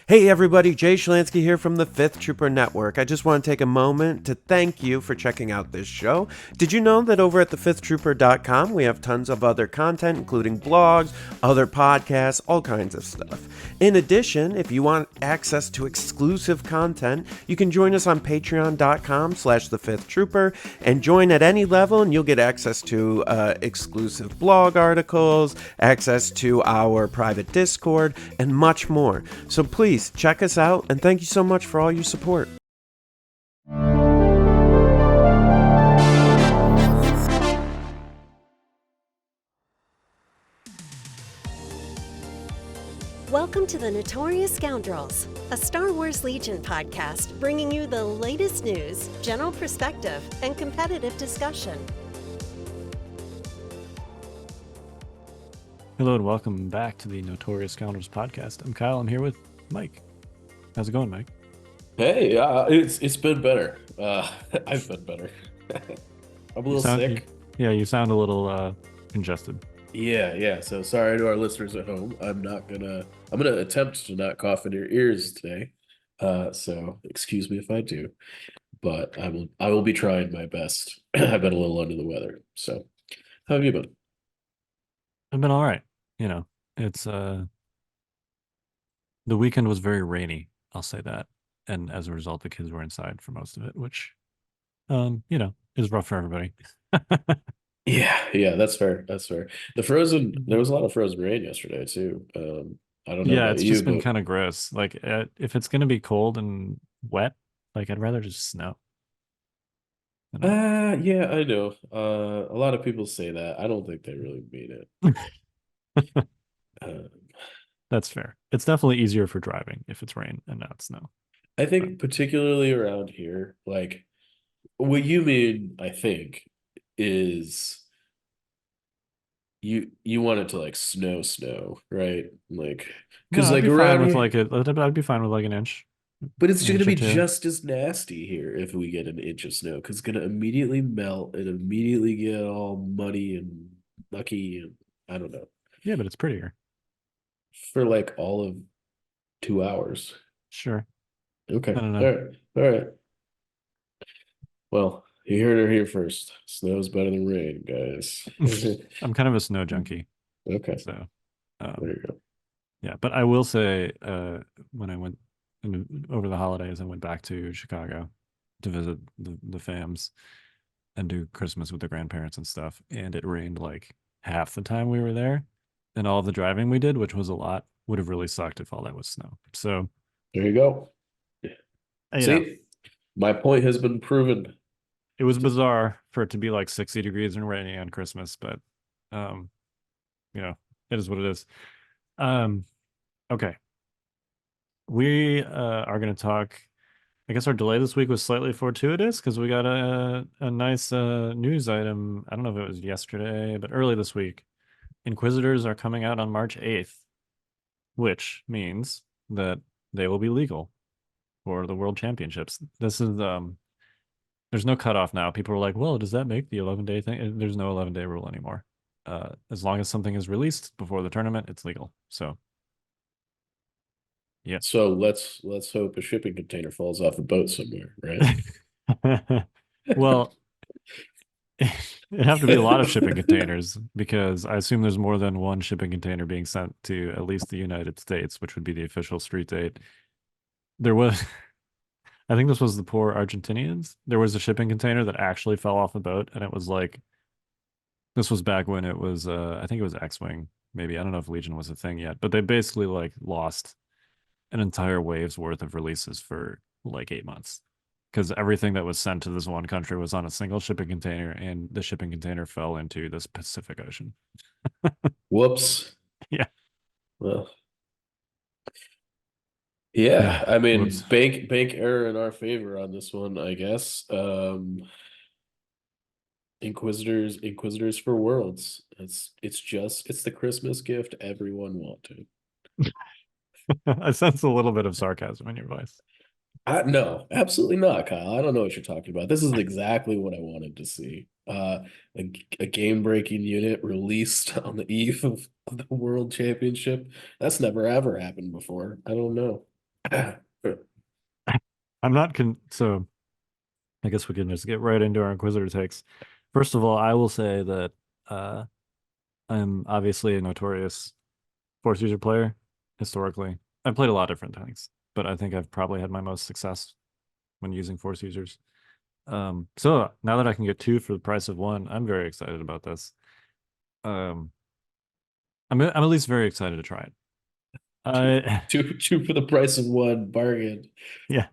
Hey everybody, Jay Schlansky here from the Fifth Trooper Network. I just want to take a moment to thank you for checking out this show. Did you know that over at thefifthtrooper.com we have tons of other content, including blogs, other podcasts, all kinds of stuff. In addition, if you want access to exclusive content, you can join us on patreon.com/thefifthtrooper and join at any level and you'll get access to exclusive blog articles, access to our private Discord, and much more. So please check us out, and thank you so much for all your support. Welcome to the Notorious Scoundrels, a Star Wars Legion podcast bringing you the latest news, general perspective, and competitive discussion. Hello and welcome back to the Notorious Scoundrels podcast. I'm Kyle. I'm here with Mike. How's it going, Mike? Hey, it's been better. I've been better. I'm a little sick. You sound a little congested. Yeah. So sorry to our listeners at home. I'm gonna attempt to not cough in your ears today. So excuse me if I do, but I will be trying my best. I've been a little under the weather. So how have you been? I've been all right. It's the weekend was very rainy. I'll say that, and as a result, the kids were inside for most of it, which is rough for everybody. Yeah, that's fair. That's fair. There was a lot of frozen rain yesterday too. I don't know Yeah, about it's you, just been but kind of gross. Like, if it's gonna be cold and wet, like I'd rather just snow. yeah, I know. A lot of people say that. I don't think they really mean it. Uh, That's fair. It's definitely easier for driving if it's rain and not snow. I But think particularly around here, like what you mean, I think, is you want it to like snow, right? Like, no, because I'd like be fine around with here, like I'd be fine with like but it's an going to inch or be two. just as nasty here if we get an inch of snow, because it's going to immediately melt and immediately get all muddy and mucky, and I don't know, Yeah, but it's prettier. for like all of 2 hours. Sure. Okay, I don't know. all right. Well, you heard it here first. Snow's better than rain, guys. I'm kind of a snow junkie, Okay, so there um, you go. yeah. But I will say, when I went over the holidays, I went back to Chicago to visit the fams and do Christmas with the grandparents and stuff. And it rained like half the time we were there, and all the driving we did, which was a lot, would have really sucked if all that was snow. So There you go. you know, See, my point has been proven. it was bizarre for it to be like 60 degrees and rainy on Christmas, but um, it is what it is. Um, okay. We are going to talk. I guess our delay this week was slightly fortuitous because we got a nice news item. I don't know if it was yesterday, but early this week. Inquisitors are coming out on March 8th, which means that they will be legal for the World Championships. This is there's no cutoff now. People are like, well, does that make the 11-day thing? There's no 11-day rule anymore. As long as something is released before the tournament, it's legal. So, yeah. So let's hope a shipping container falls off a boat somewhere, right? Well, it'd have to be a lot of shipping containers because I assume there's more than one shipping container being sent to at least the United States, which would be the official street date. There was, I think this was the poor Argentinians. There was a shipping container that actually fell off the boat, and it was like, this was back when it was, I think it was X-Wing, maybe. I don't know if Legion was a thing yet, but they basically like lost an entire wave's worth of releases for like 8 months because everything that was sent to this one country was on a single shipping container, and the shipping container fell into this Pacific Ocean. Whoops. Yeah. Well, yeah. Yeah. I mean, Whoops. bank error in our favor on this one, I guess. Inquisitors for Worlds. It's the Christmas gift everyone wanted. I sense a little bit of sarcasm in your voice. No, absolutely not, Kyle. I don't know what you're talking about. This is exactly what I wanted to see. A game-breaking unit released on the eve of the World Championship. That's never ever happened before. I don't know. I'm not so I guess we can just get right into our Inquisitor takes. First of all, I will say that uh I'm obviously a notorious Force user player historically. I've played a lot of different tanks, but I think I've probably had my most success when using Force users. So now that I can get two for the price of one, I'm very excited about this. Um, I'm at least very excited to try it. Two, I two for the price of one, bargain. yeah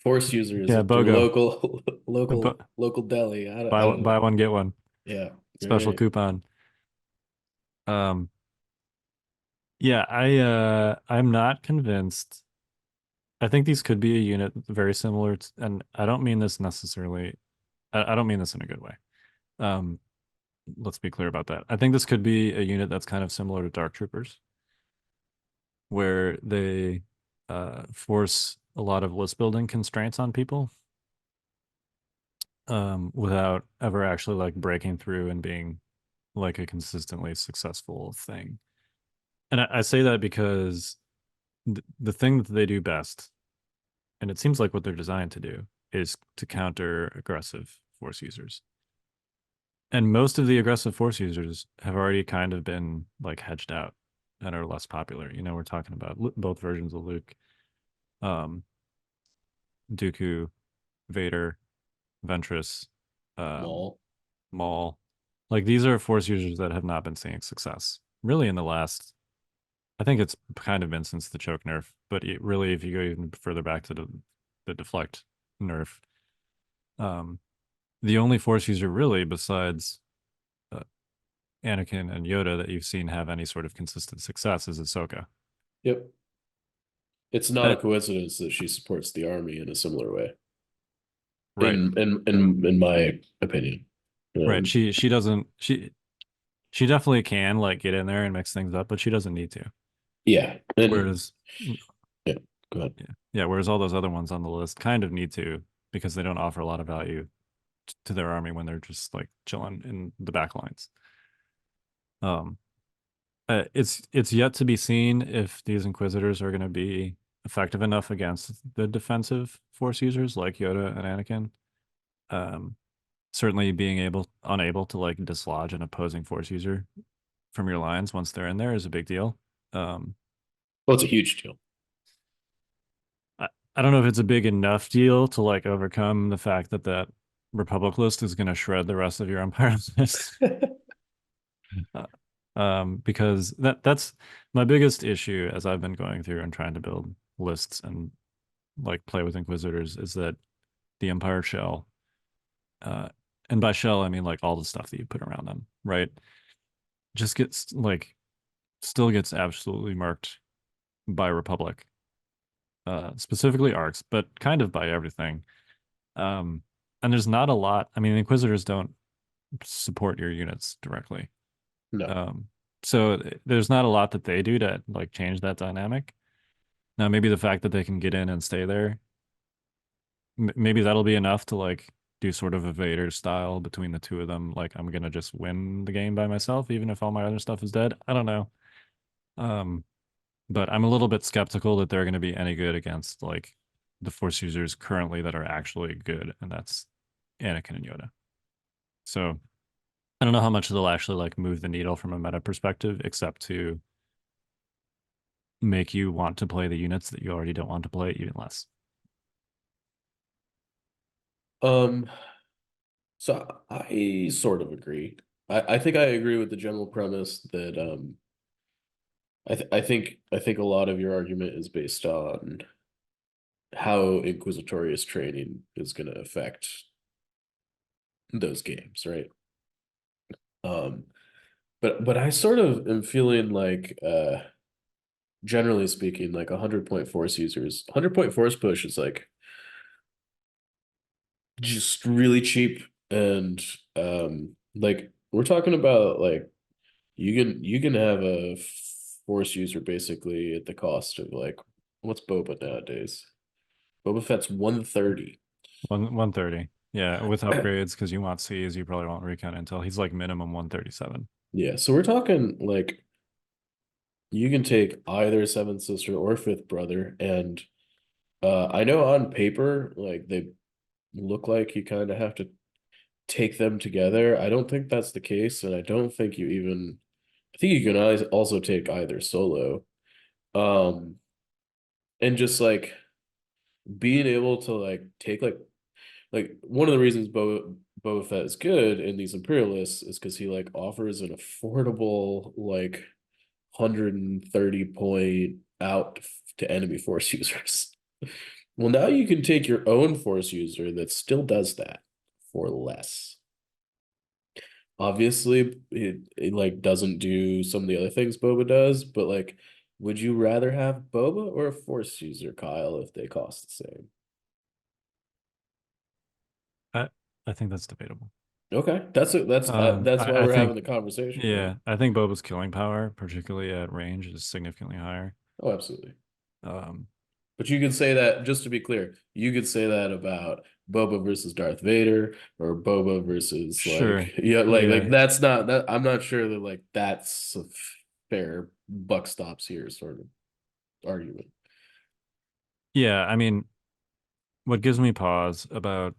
Force users yeah at your BOGO, local but local deli. I buy don't know. buy one get one Yeah. All special right. coupon. Um, yeah, I'm not convinced. I think these could be a unit very similar to, and I don't mean this necessarily. I don't mean this in a good way. Um, let's be clear about that. I think this could be a unit that's kind of similar to Dark Troopers, where they force a lot of list building constraints on people without ever actually like breaking through and being like a consistently successful thing. And I say that because the thing that they do best, and it seems like what they're designed to do, is to counter aggressive force users. And most of the aggressive force users have already kind of been like hedged out and are less popular. You know, we're talking about both versions of Luke, um, Dooku, Vader, Ventress, um, Mall. Maul. Like these are force users that have not been seeing success really in the last. I think it's kind of been since the choke nerf, but really, if you go even further back to the deflect nerf, um, the only force user really besides uh, Anakin and Yoda that you've seen have any sort of consistent success is Ahsoka. Yep. It's not a That coincidence that she supports the army in a similar way. right, In my opinion. right. Um, She doesn't she definitely can like get in there and mix things up, but she doesn't need to. yeah. And Whereas yeah, go ahead. yeah, yeah. Whereas all those other ones on the list kind of need to because they don't offer a lot of value to their army when they're just like chilling in the back lines. Um, it's yet to be seen if these Inquisitors are going to be effective enough against the defensive force users like Yoda and Anakin. Um, certainly being unable to like dislodge an opposing force user from your lines once they're in there is a big deal. Um, Well, it's a huge deal. I, I don't know if it's a big enough deal to like overcome the fact that that Republic list is going to shred the rest of your Empire list. Uh, because that's my biggest issue as I've been going through and trying to build lists and like play with Inquisitors is that the Empire shell, uh, and by shell I mean like all the stuff that you put around them, right? Just gets like still gets absolutely marked by Republic, specifically arcs, but kind of by everything. Um, and there's not a lot. I mean, Inquisitors don't support your units directly. No. Um, so there's not a lot that they do to like change that dynamic. Now, maybe the fact that they can get in and stay there, maybe that'll be enough to like do sort of a Vader style between the two of them. Like I'm gonna just win the game by myself, even if all my other stuff is dead. I don't know. Um, but I'm a little bit skeptical that they're going to be any good against like the Force users currently that are actually good, and that's Anakin and Yoda. So I don't know how much they'll actually like move the needle from a meta perspective, except to make you want to play the units that you already don't want to play even less. Um, so I sort of agree. I think I agree with the general premise that I think a lot of your argument is based on how Inquisitorious training is going to affect those games, right? Um, but I sort of am feeling like generally speaking, like 100 point force users, 100 point force push is like just really cheap and like we're talking about like you can have a force user basically at the cost of like what's Boba nowadays? Boba Fett's 130. 130. Yeah, with upgrades because you want C's, you probably want recon intel. He's like minimum 137. Yeah, so we're talking like you can take either seventh sister or fifth brother and I know on paper, like they look like you kind of have to take them together. I don't think that's the case, and I don't think you even. I think you can also take either solo. Um, and just like being able to like take like one of the reasons Boba Fett is good in these Imperialists is because he like offers an affordable like 130 point out to enemy force users. Well, now you can take your own force user that still does that for less. Obviously, it like doesn't do some of the other things Boba does, but like, would you rather have Boba or a force user, Kyle, if they cost the same? I I think that's debatable. Okay, that's why I we're think having the conversation, right? yeah, I think Boba's killing power, particularly at range, is significantly higher. Oh, absolutely. Um, But you could say that, just to be clear, you could say that about Boba versus Darth Vader or Boba versus sure, like yeah, like yeah, that's not that I'm not sure that like that's a fair buck stops here sort of argument. yeah. I mean, what gives me pause about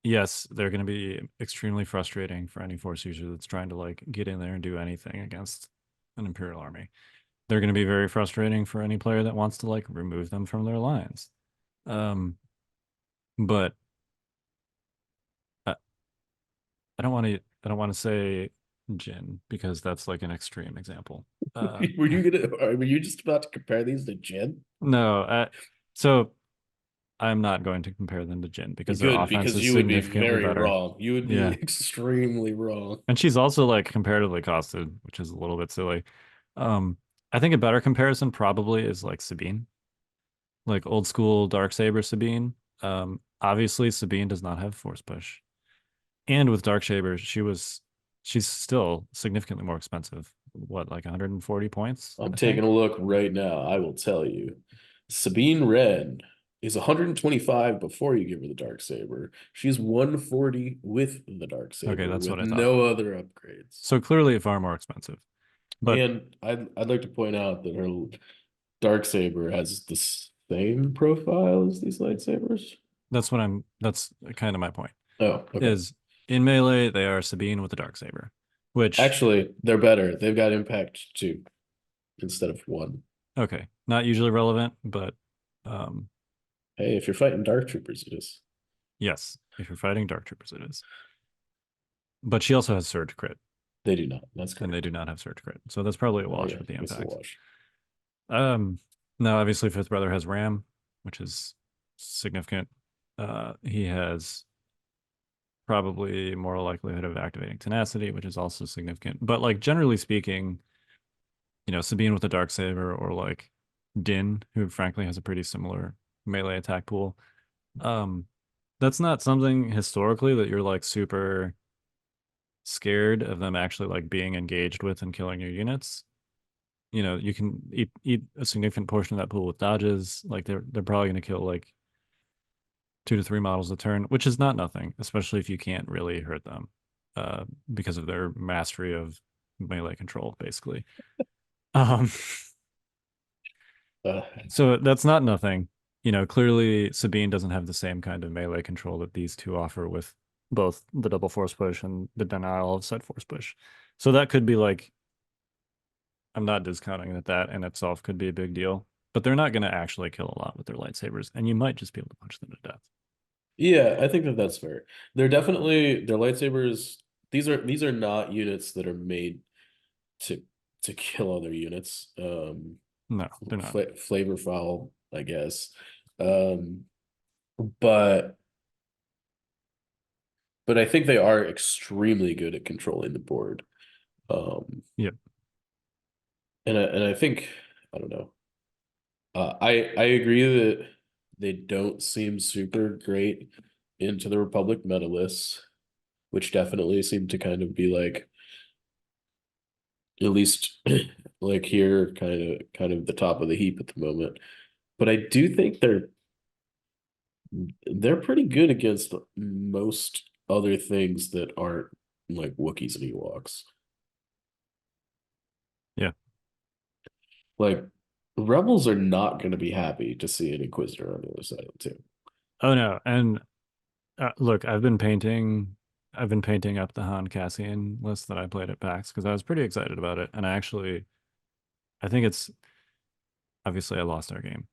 yes, they're going to be extremely frustrating for any force user that's trying to like get in there and do anything against an Imperial army. They're going to be very frustrating for any player that wants to like remove them from their lines. Um, but I, I don't want to. I don't want to say Jin because that's like an extreme example. Were you just about to compare these to Jin? No, so I'm not going to compare them to Jin because their Good, offense because is you would be significantly very better. wrong. You would be Yeah. extremely wrong. And she's also like comparatively costed, which is a little bit silly. Um, I think a better comparison probably is like Sabine, like old school Darksaber Sabine. Obviously Sabine does not have force push. And with Darksaber, she's still significantly more expensive. What, like 140 points, I'm I taking think? a look right now. I will tell you. Sabine Wren is 125 before you give her the dark saber. She's 140 with the dark Okay, saber that's what with I thought. no other upgrades. So clearly far more expensive. But And I'd like to point out that her dark saber has the same profile as these lightsabers. that's kind of my point. Oh, okay. Is in melee, they are Sabine with the Darksaber, which Actually, they're better. They've got impact two instead of one. okay, not usually relevant, but um Hey, if you're fighting dark troopers, it is. yes, if you're fighting Dark Troopers, it is. But she also has Surge Crit, They do not. That's and they correct. do not have Surge Crit. So that's probably a wash Yeah, with the it's a impact. wash. Um Now obviously Fifth Brother has Ram, which is significant. He has probably more likelihood of activating tenacity, which is also significant. But like generally speaking, Sabine with the dark saber or like Din, who frankly has a pretty similar melee attack pool. Um, that's not something historically that you're like super scared of them actually like being engaged with and killing your units. You can eat a significant portion of that pool with dodges. Like they're probably going to kill like 2 to 3 models a turn, which is not nothing, especially if you can't really hurt them, because of their mastery of melee control, basically. Um, Uh, So that's not nothing. Clearly Sabine doesn't have the same kind of melee control that these two offer with both the double force push and the denial of set force push. So that could be like, I'm not discounting that in itself could be a big deal, but they're not going to actually kill a lot with their lightsabers, and you might just be able to punch them to death. yeah, I think that that's fair. They're definitely their lightsabers. These are not units that are made to to kill other units. No, they're not. Flavor foul, I guess. Um, but I think they are extremely good at controlling the board. Um, Yep. and I think I don't know. I agree that they don't seem super great into the Republic meta lists, which definitely seem to kind of be like at least like here kind of the top of the heap at the moment. But I do think they're pretty good against most other things that aren't like Wookiees and Ewoks. Yeah. Like Rebels are not going to be happy to see an Inquisitor on the other side of the table. Oh no, and look, I've been painting up the Han Cassian list that I played at PAX because I was pretty excited about it, and I think it's obviously I lost our game,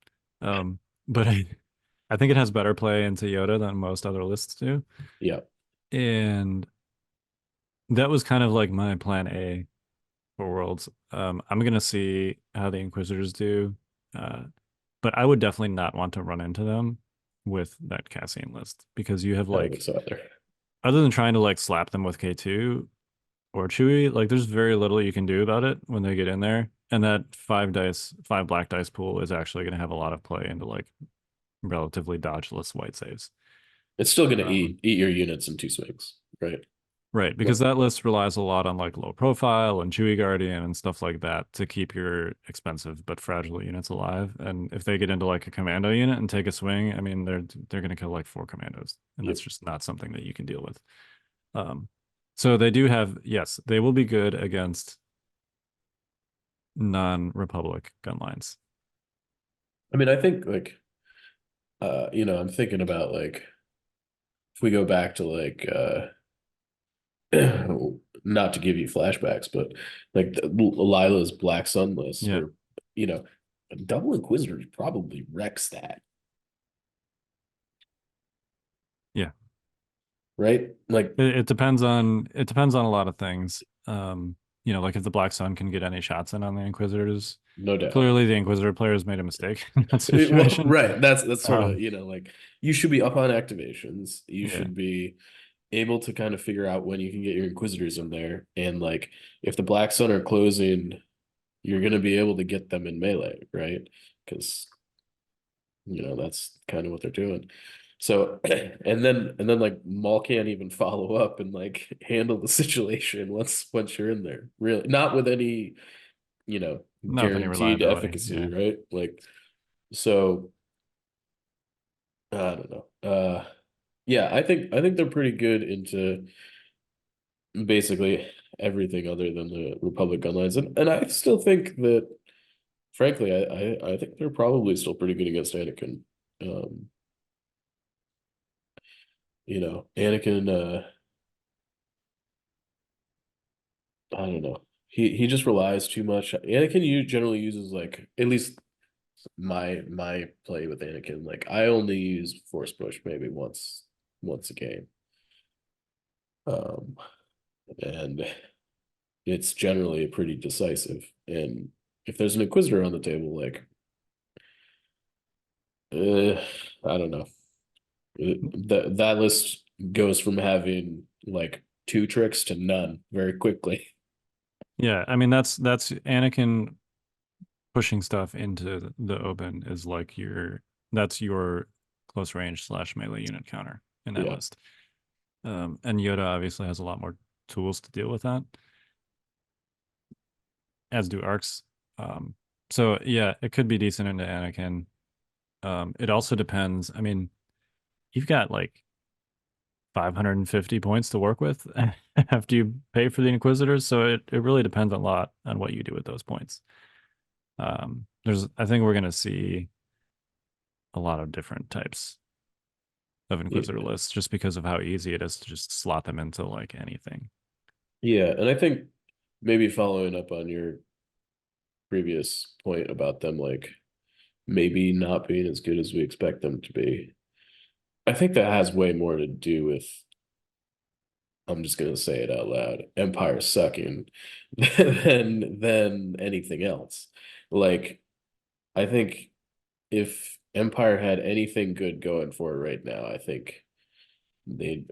but I think it has better play into Yoda than most other lists do, Yeah. and that was kind of like my plan A for Worlds. I'm gonna see how the Inquisitors do, uh, but I would definitely not want to run into them with that Cassian list because you have I don't think like, so either. other than trying to like slap them with K2 or Chewy, like there's very little you can do about it when they get in there. And that 5 black dice pool is actually going to have a lot of play into like relatively dodgeless white saves. It's still going to Um, eat your units in two swings, right? right, because that list relies a lot on like low profile and Chewy Guardian and stuff like that to keep your expensive but fragile units alive. And if they get into like a commando unit and take a swing, I mean they're going to kill like 4 commandos, and Yep. that's just not something that you can deal with. So they do have, yes, they will be good against non-Republic gun lines. I mean, I think like I'm thinking about like if we go back to like not to give you flashbacks, but like Lila's Black Sun list Yeah, where you know Double Inquisitors probably wrecks that, yeah. right? Like It depends on a lot of things. Like if the Black Sun can get any shots in on the Inquisitors, no doubt. clearly the Inquisitor players made a mistake in that Well, situation. right. That's sort of, Um, like you should be up on activations. You yeah, should be able to kind of figure out when you can get your Inquisitors in there. And like if the Black Sun are closing, you're gonna be able to get them in melee, right? Because that's kind of what they're doing. So and then like Maul can't even follow up and like handle the situation once you're in there. Really, not with any, not with any guaranteed reliability. efficacy, Yeah, right? Like so I don't know. Yeah, I think they're pretty good into basically everything other than the Republic gunlines, and I still think that, frankly, I think they're probably still pretty good against Anakin. Um, Anakin. I don't know. He just relies too much. Anakin you generally uses like at least my play with Anakin. Like I only use Force Push maybe once a game. Um, and it's generally pretty decisive. And if there's an Inquisitor on the table, like, I don't know. That list goes from having like two tricks to none very quickly. yeah. I mean that's Anakin pushing stuff into the open is like that's your close range / melee unit counter in that Yeah, list. And Yoda obviously has a lot more tools to deal with that, as do arcs. Um, so yeah, it could be decent into Anakin. It also depends. I mean, you've got like 550 points to work with after you pay for the Inquisitors, so it really depends a lot on what you do with those points. I think we're gonna see a lot of different types of Inquisitor yeah, lists just because of how easy it is to just slot them into like anything. yeah. And I think maybe following up on your previous point about them, like maybe not being as good as we expect them to be. I think that has way more to do with, I'm just gonna say it out loud, Empire sucking than anything else. Like, I think if Empire had anything good going for it right now, I think they'd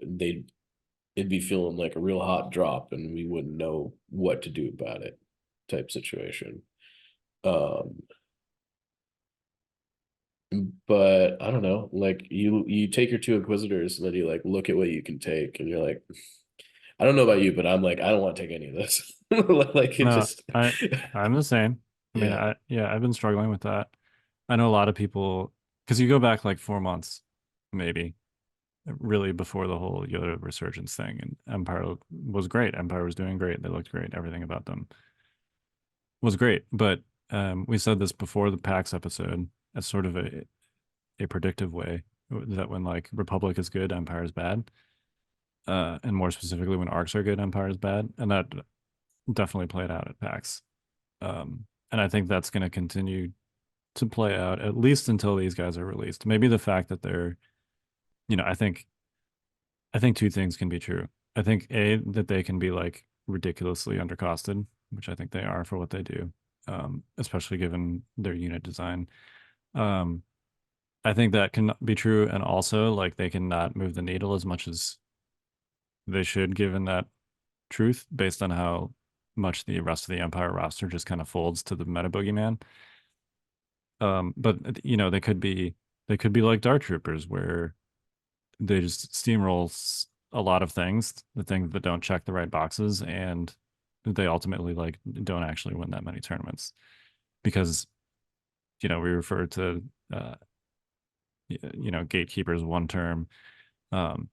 it'd be feeling like a real hot drop and we wouldn't know what to do about it type situation. Um, but I don't know, like you take your two Inquisitors and then you like look at what you can take and you're like, I don't know about you, but I'm like, I don't want to take any of this. Like it No, just I'm the same. I mean, yeah. I've been struggling with that. I know a lot of people because you go back like 4 months, maybe, really before the whole Yoda resurgence thing, and Empire was great. Empire was doing great. They looked great. Everything about them was great. But We said this before the PAX episode as sort of a predictive way that when like Republic is good, Empire is bad. And more specifically when arcs are good, Empire is bad. And that definitely played out at PAX. And I think that's going to continue to play out at least until these guys are released. Maybe the fact that they're, I think two things can be true. I think A, that they can be like ridiculously undercosted, which I think they are for what they do, especially given their unit design. Um, I think that can be true, and also like they cannot move the needle as much as they should, given that truth, based on how much the rest of the Empire roster just kind of folds to the meta boogeyman. But they could be like Dark Troopers, where they just steamrolls a lot of things, the things that don't check the right boxes, and they ultimately like don't actually win that many tournaments because we refer to gatekeepers one term, um,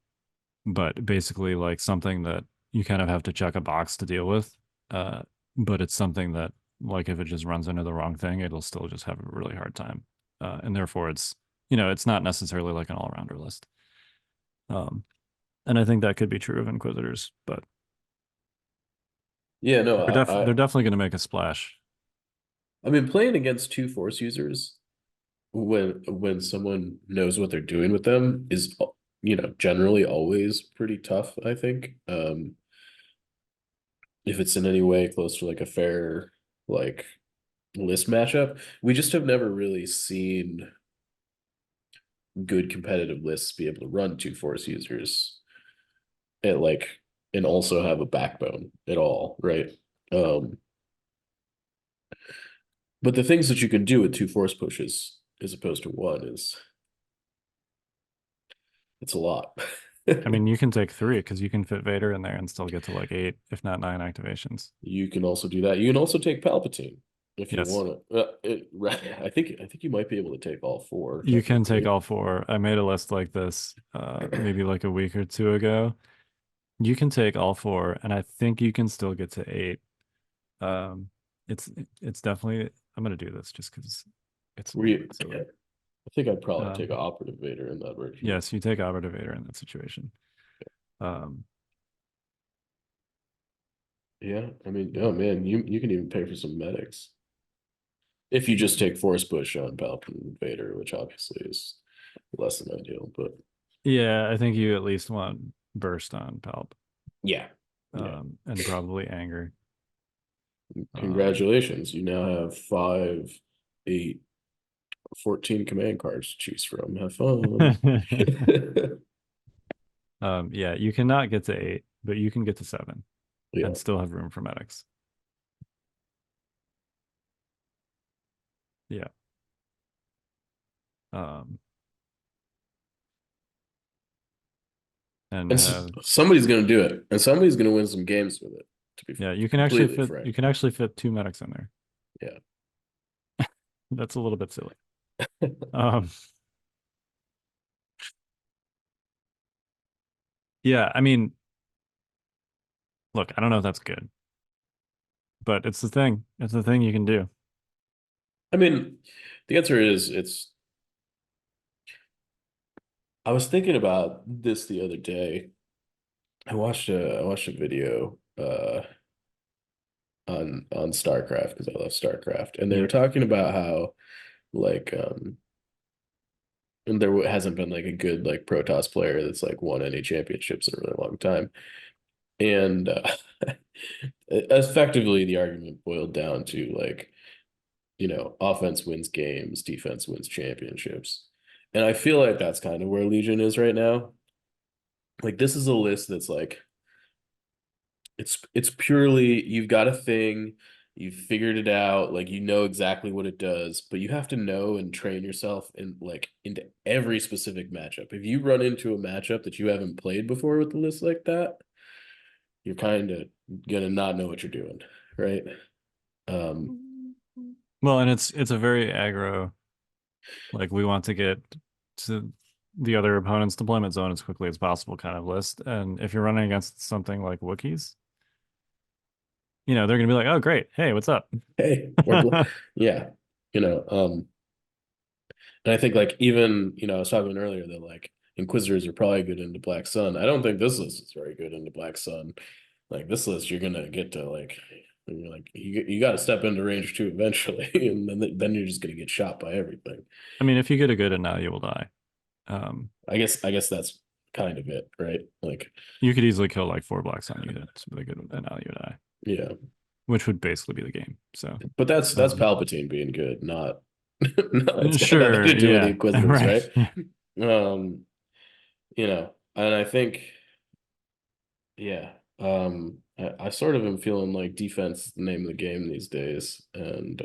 but basically like something that you kind of have to check a box to deal with, uh, but it's something that like if it just runs into the wrong thing, it'll still just have a really hard time, and therefore it's not necessarily like an all-rounder list. Um, and I think that could be true of Inquisitors, but Yeah, no, they're definitely going to make a splash. I mean, playing against two Force users when someone knows what they're doing with them is, generally always pretty tough, I think. If it's in any way close to like a fair like list matchup, we just have never really seen good competitive lists be able to run two Force users and and also have a backbone at all, right? Um, but the things that you can do with two Force pushes as opposed to one is it's a lot. I mean, you can take three because you can fit Vader in there and still get to like 8, if not 9 activations. You can also do that. You can also take Palpatine if you Yes. want to. Right. I think you might be able to take all four. You can take Technically. all 4. I made a list like this maybe like a week or two ago. You can take all 4, and I think you can still get to 8. Um, it's it's definitely I'm gonna do this just because it's a Were little you? bit silly. I think I'd probably take Um, Operative Vader in that version. yes, you take Albert Vader in that situation. Um, Yeah, I mean, oh man, you can even pay for some medics if you just take Force Push on Palpatine and Vader, which obviously is less than ideal. But yeah, I think you at least want burst on Palp, yeah, yeah. and probably anger. Um, Congratulations, you now have 5, 8, 14 command cards to choose from. Have fun. yeah, you cannot get to 8, but you can get to 7 Yeah. and still have room for medics. Yeah. Um, and And have somebody's going to do it, and somebody's going to win some games with it. To be yeah, completely frank, you can actually fit 2 medics in there. yeah. That's a little bit silly. Um, yeah, I mean, look, I don't know if that's good, but it's the thing. It's the thing you can do. I mean, the answer is it's. I was thinking about this the other day. I watched a video on StarCraft because I love StarCraft, and they were Yep. talking about how like and hasn't been like a good like Protoss player that's like won any championships in a really long time. And effectively the argument boiled down to like, offense wins games, defense wins championships. And I feel like that's kind of where Legion is right now. Like this is a list that's like it's purely you've got a thing, you've figured it out, like you know exactly what it does, but you have to know and train yourself in like into every specific matchup. If you run into a matchup that you haven't played before with a list like that, you're kind of gonna not know what you're doing, right? Um, Well, and it's a very aggro, like we want to get to the other opponent's deployment zone as quickly as possible kind of list. And if you're running against something like Wookiees, you know, they're gonna be like, oh great, hey, what's up? Hey, yeah, you know, and I think like even, I was talking earlier that like Inquisitors are probably good into Black Sun. I don't think this list is very good into Black Sun. Like this list, you're gonna get to like, you're like you got to step into range 2 eventually, and then you're just gonna get shot by everything. I mean, if you get a good and now you will die. I guess that's kind of it, right? Like, You could easily kill like 4 Black Sun units with a good and now you die, yeah, which would basically be the game. So, but that's um, Palpatine being good, not no, it's got nothing sure, to do with the yeah, Inquisitors, right, right? yeah. Um, and I think, yeah, I sort of am feeling like defense is the name of the game these days, and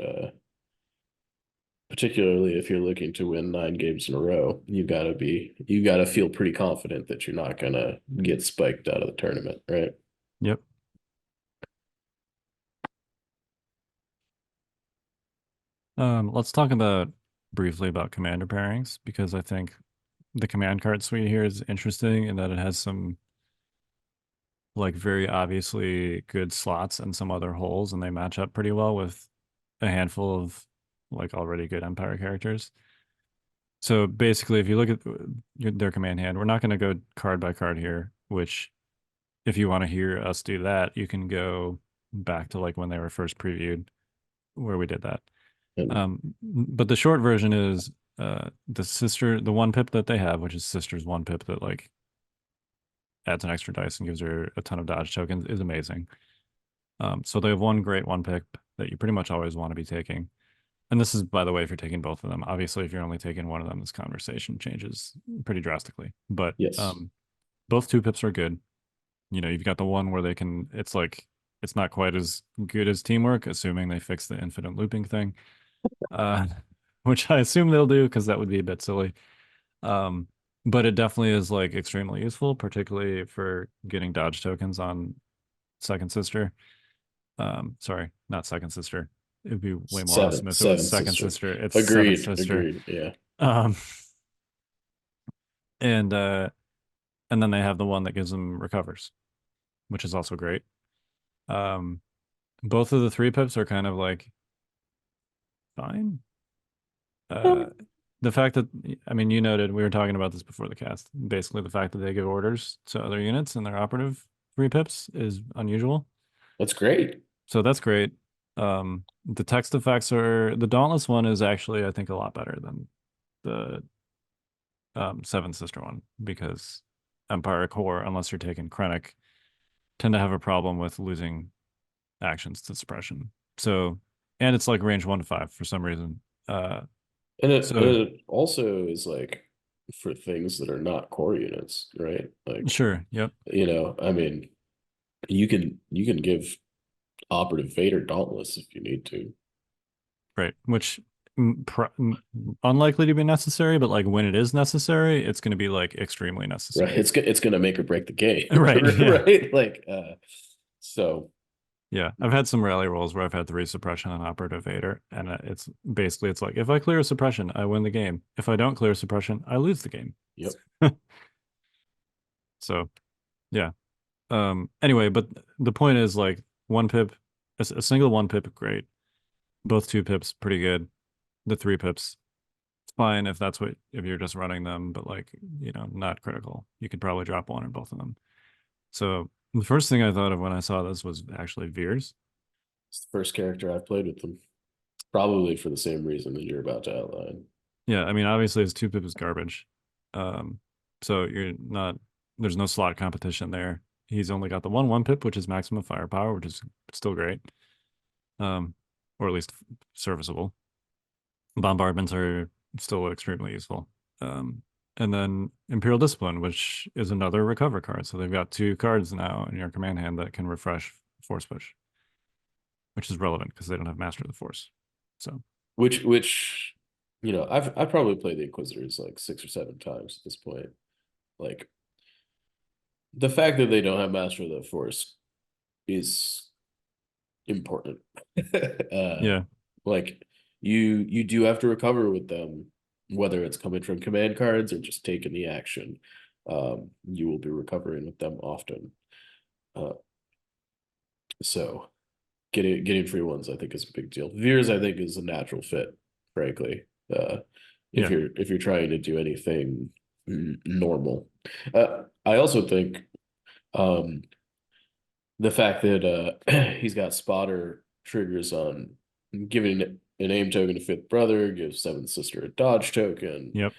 particularly if you're looking to win 9 games in a row, you gotta feel pretty confident that you're not gonna get spiked out of the tournament, right? Yep. Let's talk about briefly about commander pairings because I think the command card suite here is interesting in that it has some like very obviously good slots and some other holes, and they match up pretty well with a handful of like already good Empire characters. So basically, if you look at their command hand, we're not going to go card by card here, which if you want to hear us do that, you can go back to like when they were first previewed where we did that. And But the short version is the one pip that they have, which is sister's one pip that like adds an extra dice and gives her a ton of dodge tokens, is amazing. So they have one great one pip that you pretty much always want to be taking. And this is, by the way, if you're taking both of them. Obviously, if you're only taking one of them, this conversation changes pretty drastically. But yes, both two pips are good. You know, you've got the one where they can, it's like, it's not quite as good as teamwork, assuming they fix the infinite looping thing, uh, which I assume they'll do because that would be a bit silly. Um, but it definitely is like extremely useful, particularly for getting dodge tokens on Second Sister. Sorry, not Second Sister. It'd be way more awesome if it was seven Second sister. Sister. It's Seventh Sister. Agreed. Yeah. Um, and uh, and then they have the one that gives them recovers, which is also great. Um, both of the 3 pips are kind of like fine. Uh, the fact that I mean, you noted we were talking about this before the cast. Basically, the fact that they give orders to other units and their operative 3 pips is unusual. That's great. So that's great. The text effects are the Dauntless one is actually I think a lot better than the Seven Sister one because Empire Core, unless you're taking Krennic, tend to have a problem with losing actions to suppression. So, and it's like range 1 to 5 for some reason. So And it also is like for things that are not core units, right? Like, sure, yep, I mean, you can give operative Vader Dauntless if you need to. right. Which unlikely to be necessary, but like when it is necessary, it's going to be like extremely Right. necessary. It's gonna make or break the game. Right. Yeah. Right. Like so Yeah, I've had some rally rolls where I've had 3 suppression on operative Vader, and it's basically it's like if I clear a suppression, I win the game. If I don't clear a suppression, I lose the game. yep. So yeah. Anyway, but the point is like 1 pip, a single 1 pip, great. Both 2 pips, pretty good. The 3 pips, it's fine if that's what if you're just running them, but like not critical. You could probably drop one in both of them. So the first thing I thought of when I saw this was actually Veers. It's the first character I've played with them. Probably for the same reason that you're about to outline. Yeah, I mean, obviously his 2 pip is garbage. Um, so you're not there's no slot competition there. He's only got the 1 1 pip, which is maximum firepower, which is still great. Or at least serviceable. Bombardments are still extremely useful. And then Imperial Discipline, which is another recover card. So they've got 2 cards now in your command hand that can refresh Force Push, which is relevant because they don't have Master of the Force. So Which I've probably played the Inquisitors like 6 or 7 times at this point. Like the fact that they don't have Master of the Force is important. yeah, Like you do have to recover with them, whether it's coming from command cards or just taking the action. You will be recovering with them often. So getting free ones, I think, is a big deal. Veers, I think, is a natural fit, frankly. Yeah. If you're trying to do anything normal. I also think um the fact that he's got spotter triggers on giving an aim token to fifth brother, gives seventh sister a dodge token. Yep.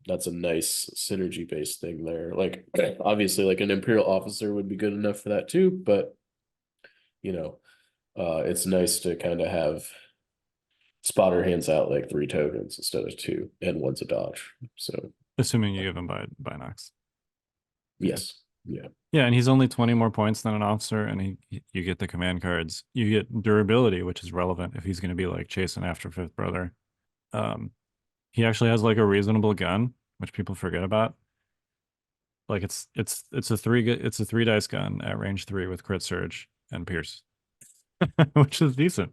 That's a nice synergy based thing there. Like obviously like an imperial officer would be good enough for that too, but you know, it's nice to kind of have spotter hands out like 3 tokens instead of 2, and one's a dodge. So Assuming you give him binocs. yes. Yeah. Yeah, and he's only 20 more points than an officer, and you get the command cards. You get durability, which is relevant if he's going to be like chasing after fifth brother. Um, he actually has like a reasonable gun, which people forget about. Like it's a three dice gun at range 3 with crit surge and pierce, which is decent.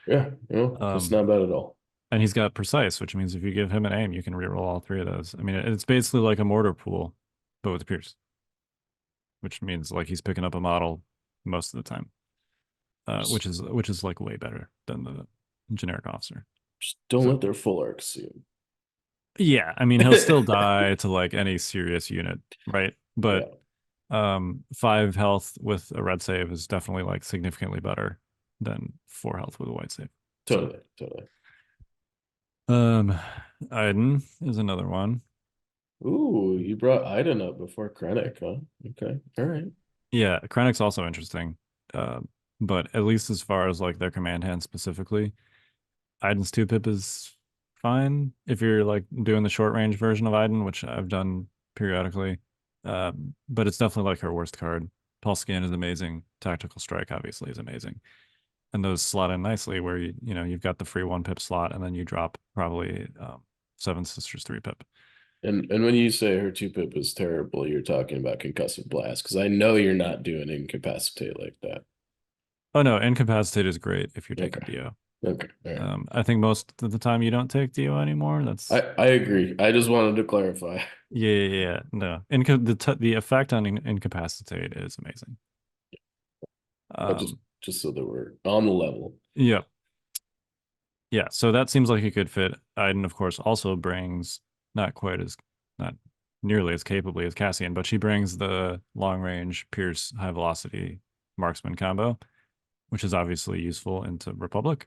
Yeah. No, that's Um, not bad at all. and he's got precise, which means if you give him an aim, you can reroll all 3 of those. I mean, it's basically like a mortar pool, but with pierce, which means like he's picking up a model most of the time, which is like way better than the generic officer. Just don't So let their full arc see him. yeah, I mean he'll still die to like any serious unit, right? But Yeah, 5 health with a red save is definitely like significantly better than 4 health with a white save. So totally. um Iden is another one. Ooh, you brought Iden up before Krennic, huh? Okay, all right. Yeah, Krennic's also interesting. Uh, but at least as far as like their command hand specifically, Iden's 2-pip is fine if you're like doing the short range version of Iden, which I've done periodically. But it's definitely like her worst card. Pulse Scan is amazing. Tactical Strike obviously is amazing. And those slot in nicely where you've got the free 1-pip slot and then you drop probably Seven Sisters 3-pip. And when you say her 2-pip is terrible, you're talking about concussive blast, because I know you're not doing incapacitate like that. Oh no, Incapacitate is great if you're taking Okay, DO. okay, all right. I think most of the time you don't take DO anymore. That's I agree. I just wanted to clarify. yeah. No, the effect on Incapacitate is amazing. I just Um, just so that we're on the level. yeah. Yeah, so that seems like a good fit. Iden, of course, also brings not nearly as capably as Cassian, but she brings the long range Pierce high velocity marksman combo, which is obviously useful into Republic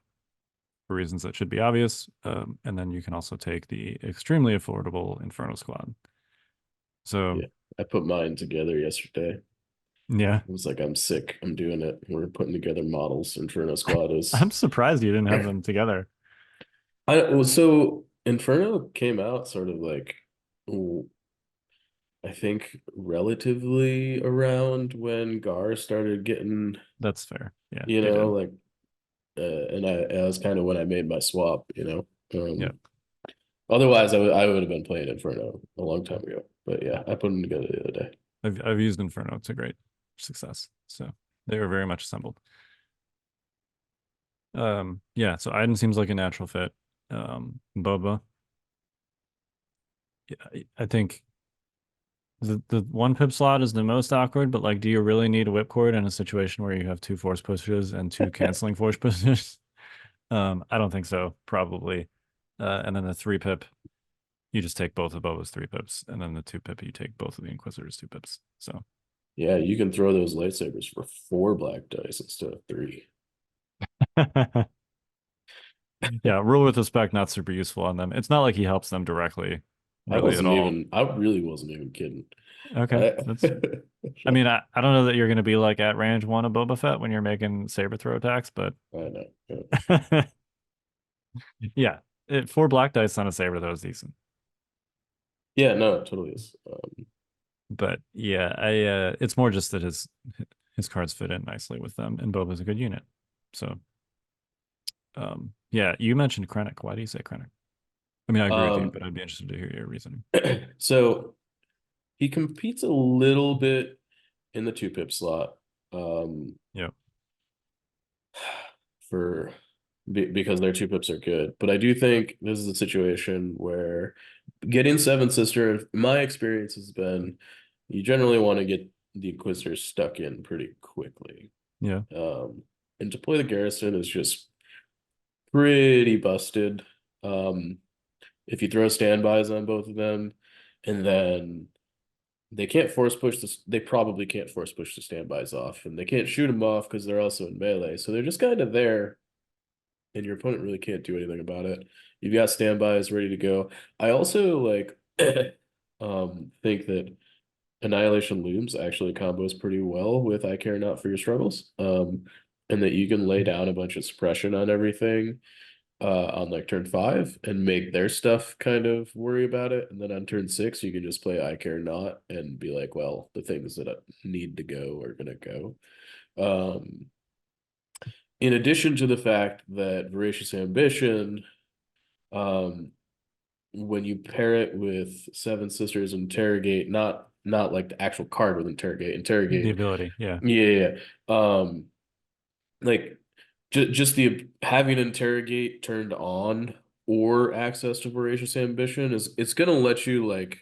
for reasons that should be obvious. And then you can also take the extremely affordable Inferno Squad. So Yeah, I put mine together yesterday. yeah, I was like, I'm sick. I'm doing it. We're putting together models. Inferno Squad I'm is. surprised you didn't have them together. So Inferno came out sort of like, I think relatively around when Gar started getting, That's fair. Yeah, you it know, did. like, and I was kind of when I made my swap, you know. Yeah. Otherwise, I would have been playing Inferno a long time ago. But yeah, I put them together the other day. I've used Inferno to great success. So they were very much assembled. Yeah, so Iden seems like a natural fit. Boba. Yeah, I think the 1-pip slot is the most awkward, but like do you really need a whipcord in a situation where you have 2 force pushes and 2 canceling force pushes? I don't think so, probably. And then the 3-pip, you just take both of Boba's 3-pips, and then the 2-pip, you take both of the Inquisitors 2-pips. So Yeah, you can throw those lightsabers for 4 black dice instead of 3. yeah, rule with respect, not super useful on them. It's not like he helps them directly, really at all. I really wasn't even kidding. Okay, I, that's. I mean, I don't know that you're going to be like at range 1 of Boba Fett when you're making saber throw attacks, but I know. Yeah. yeah, 4 black dice on a saber throw is decent. Yeah, no, it totally is. But yeah, I it's more just that his cards fit in nicely with them, and Boba's a good unit. So yeah, you mentioned Krennic. Why do you say Krennic? I mean, I agree with you, but I'd be interested to hear your reasoning. So he competes a little bit in the 2-pip slot. Yeah. For because their 2-pips are good. But I do think this is a situation where getting Seven Sister, my experience has been you generally want to get the Inquisitors stuck in pretty quickly. Yeah. and to play the Garrison is just pretty busted. Um, if you throw standbys on both of them, and then they can't force push this, they probably can't force push the standbys off, and they can't shoot them off because they're also in melee. So they're just kind of there, and your opponent really can't do anything about it. You've got standbys ready to go. I also like think that Annihilation Looms actually combos pretty well with I Care Not for Your Struggles. And that you can lay down a bunch of suppression on everything on like turn 5 and make their stuff kind of worry about it. And then on turn 6, you can just play I Care Not and be like, well, the things that need to go are gonna go. Um, in addition to the fact that Voracious Ambition, um, when you pair it with Seven Sisters Interrogate, not like the actual card with The interrogate, ability, yeah. yeah, like just the having interrogate turned on or access to Voracious Ambition is it's gonna let you like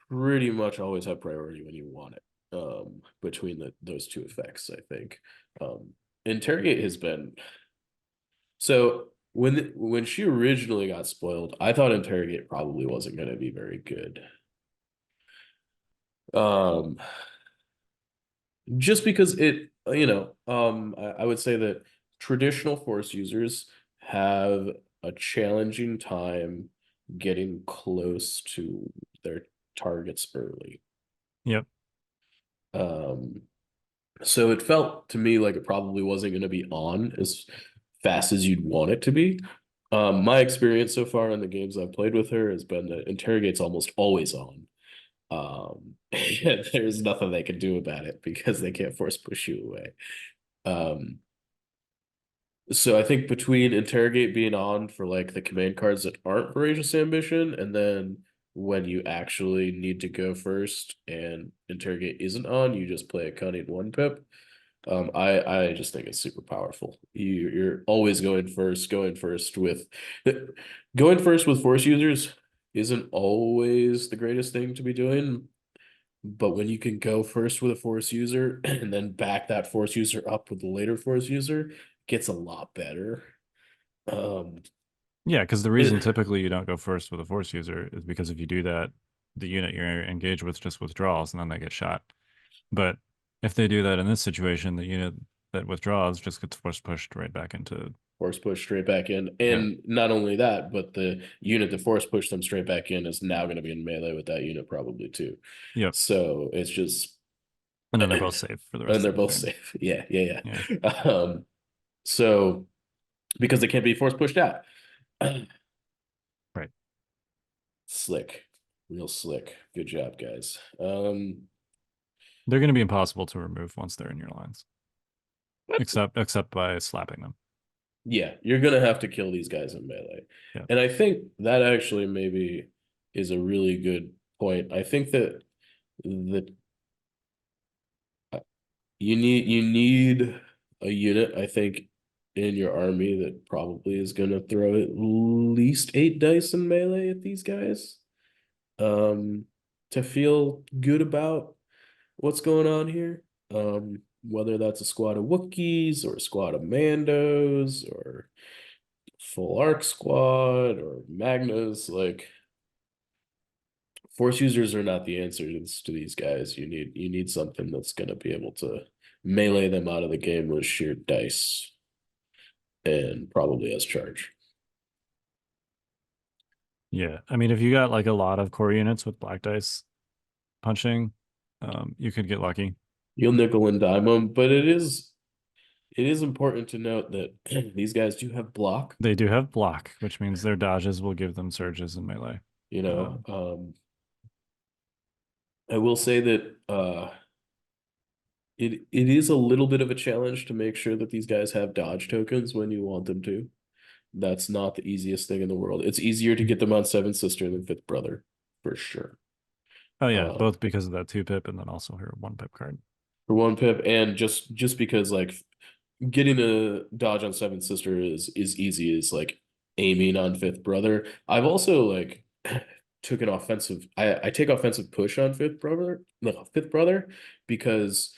pretty much always have priority when you want it. Between those two effects, I think. Interrogate has been so when she originally got spoiled, I thought Interrogate probably wasn't gonna be very good. Um, just because I would say that traditional Force users have a challenging time getting close to their targets early. Yep. Um, so it felt to me like it probably wasn't going to be on as fast as you'd want it to be. My experience so far in the games I've played with her has been that Interrogate's almost always on. And there's nothing they can do about it because they can't force push you away. Um, so I think between Interrogate being on for like the command cards that aren't Voracious Ambition, and then when you actually need to go first and Interrogate isn't on, you just play a Cunning 1-pip. I just think it's super powerful. You're always going first with Force users isn't always the greatest thing to be doing. But when you can go first with a Force user and then back that Force user up with the later Force user, it gets a lot better. Um, Yeah, because the reason it, typically you don't go first with a Force user is because if you do that, the unit you're engaged with just withdraws and then they get shot. But if they do that in this situation, the unit that withdraws just gets force pushed right back into. Force push straight back in. Yeah. And not only that, but the unit that Force pushed them straight back in is now going to be in melee with that unit probably too. Yep. So it's just And then they're both safe for the and rest they're of the both turn. safe. Yeah, yeah, Yeah. yeah. So because they can't be force pushed out. Right. Slick. Real slick. Good job, guys. They're going to be impossible to remove once they're in your lines, except by slapping them. Yeah, you're gonna have to kill these guys in melee. Yeah. And I think that actually maybe is a really good point. I think that the you need a unit, I think, in your army that probably is gonna throw at least 8 dice in melee at these guys. To feel good about what's going on here. Whether that's a squad of Wookiees or a squad of Mandos or full arc squad or Magnus, like force users are not the answers to these guys. You need something that's gonna be able to melee them out of the game with sheer dice and probably as charge. Yeah. I mean, if you got like a lot of core units with black dice punching, you could get lucky. You'll nickel and dime them, but it is important to note that these guys do have block. They do have block, which means their dodges will give them surges in melee. You know, I will say that it is a little bit of a challenge to make sure that these guys have dodge tokens when you want them to. That's not the easiest thing in the world. It's easier to get them on Seventh Sister than Fifth Brother, for sure. Oh yeah, Uh, both because of that 2-pip and then also her 1-pip card. for 1-pip, and just because like getting a dodge on Seventh Sister is easy as like aiming on Fifth Brother. I've also like took an offensive. I take offensive push on Fifth Brother, no Fifth Brother, because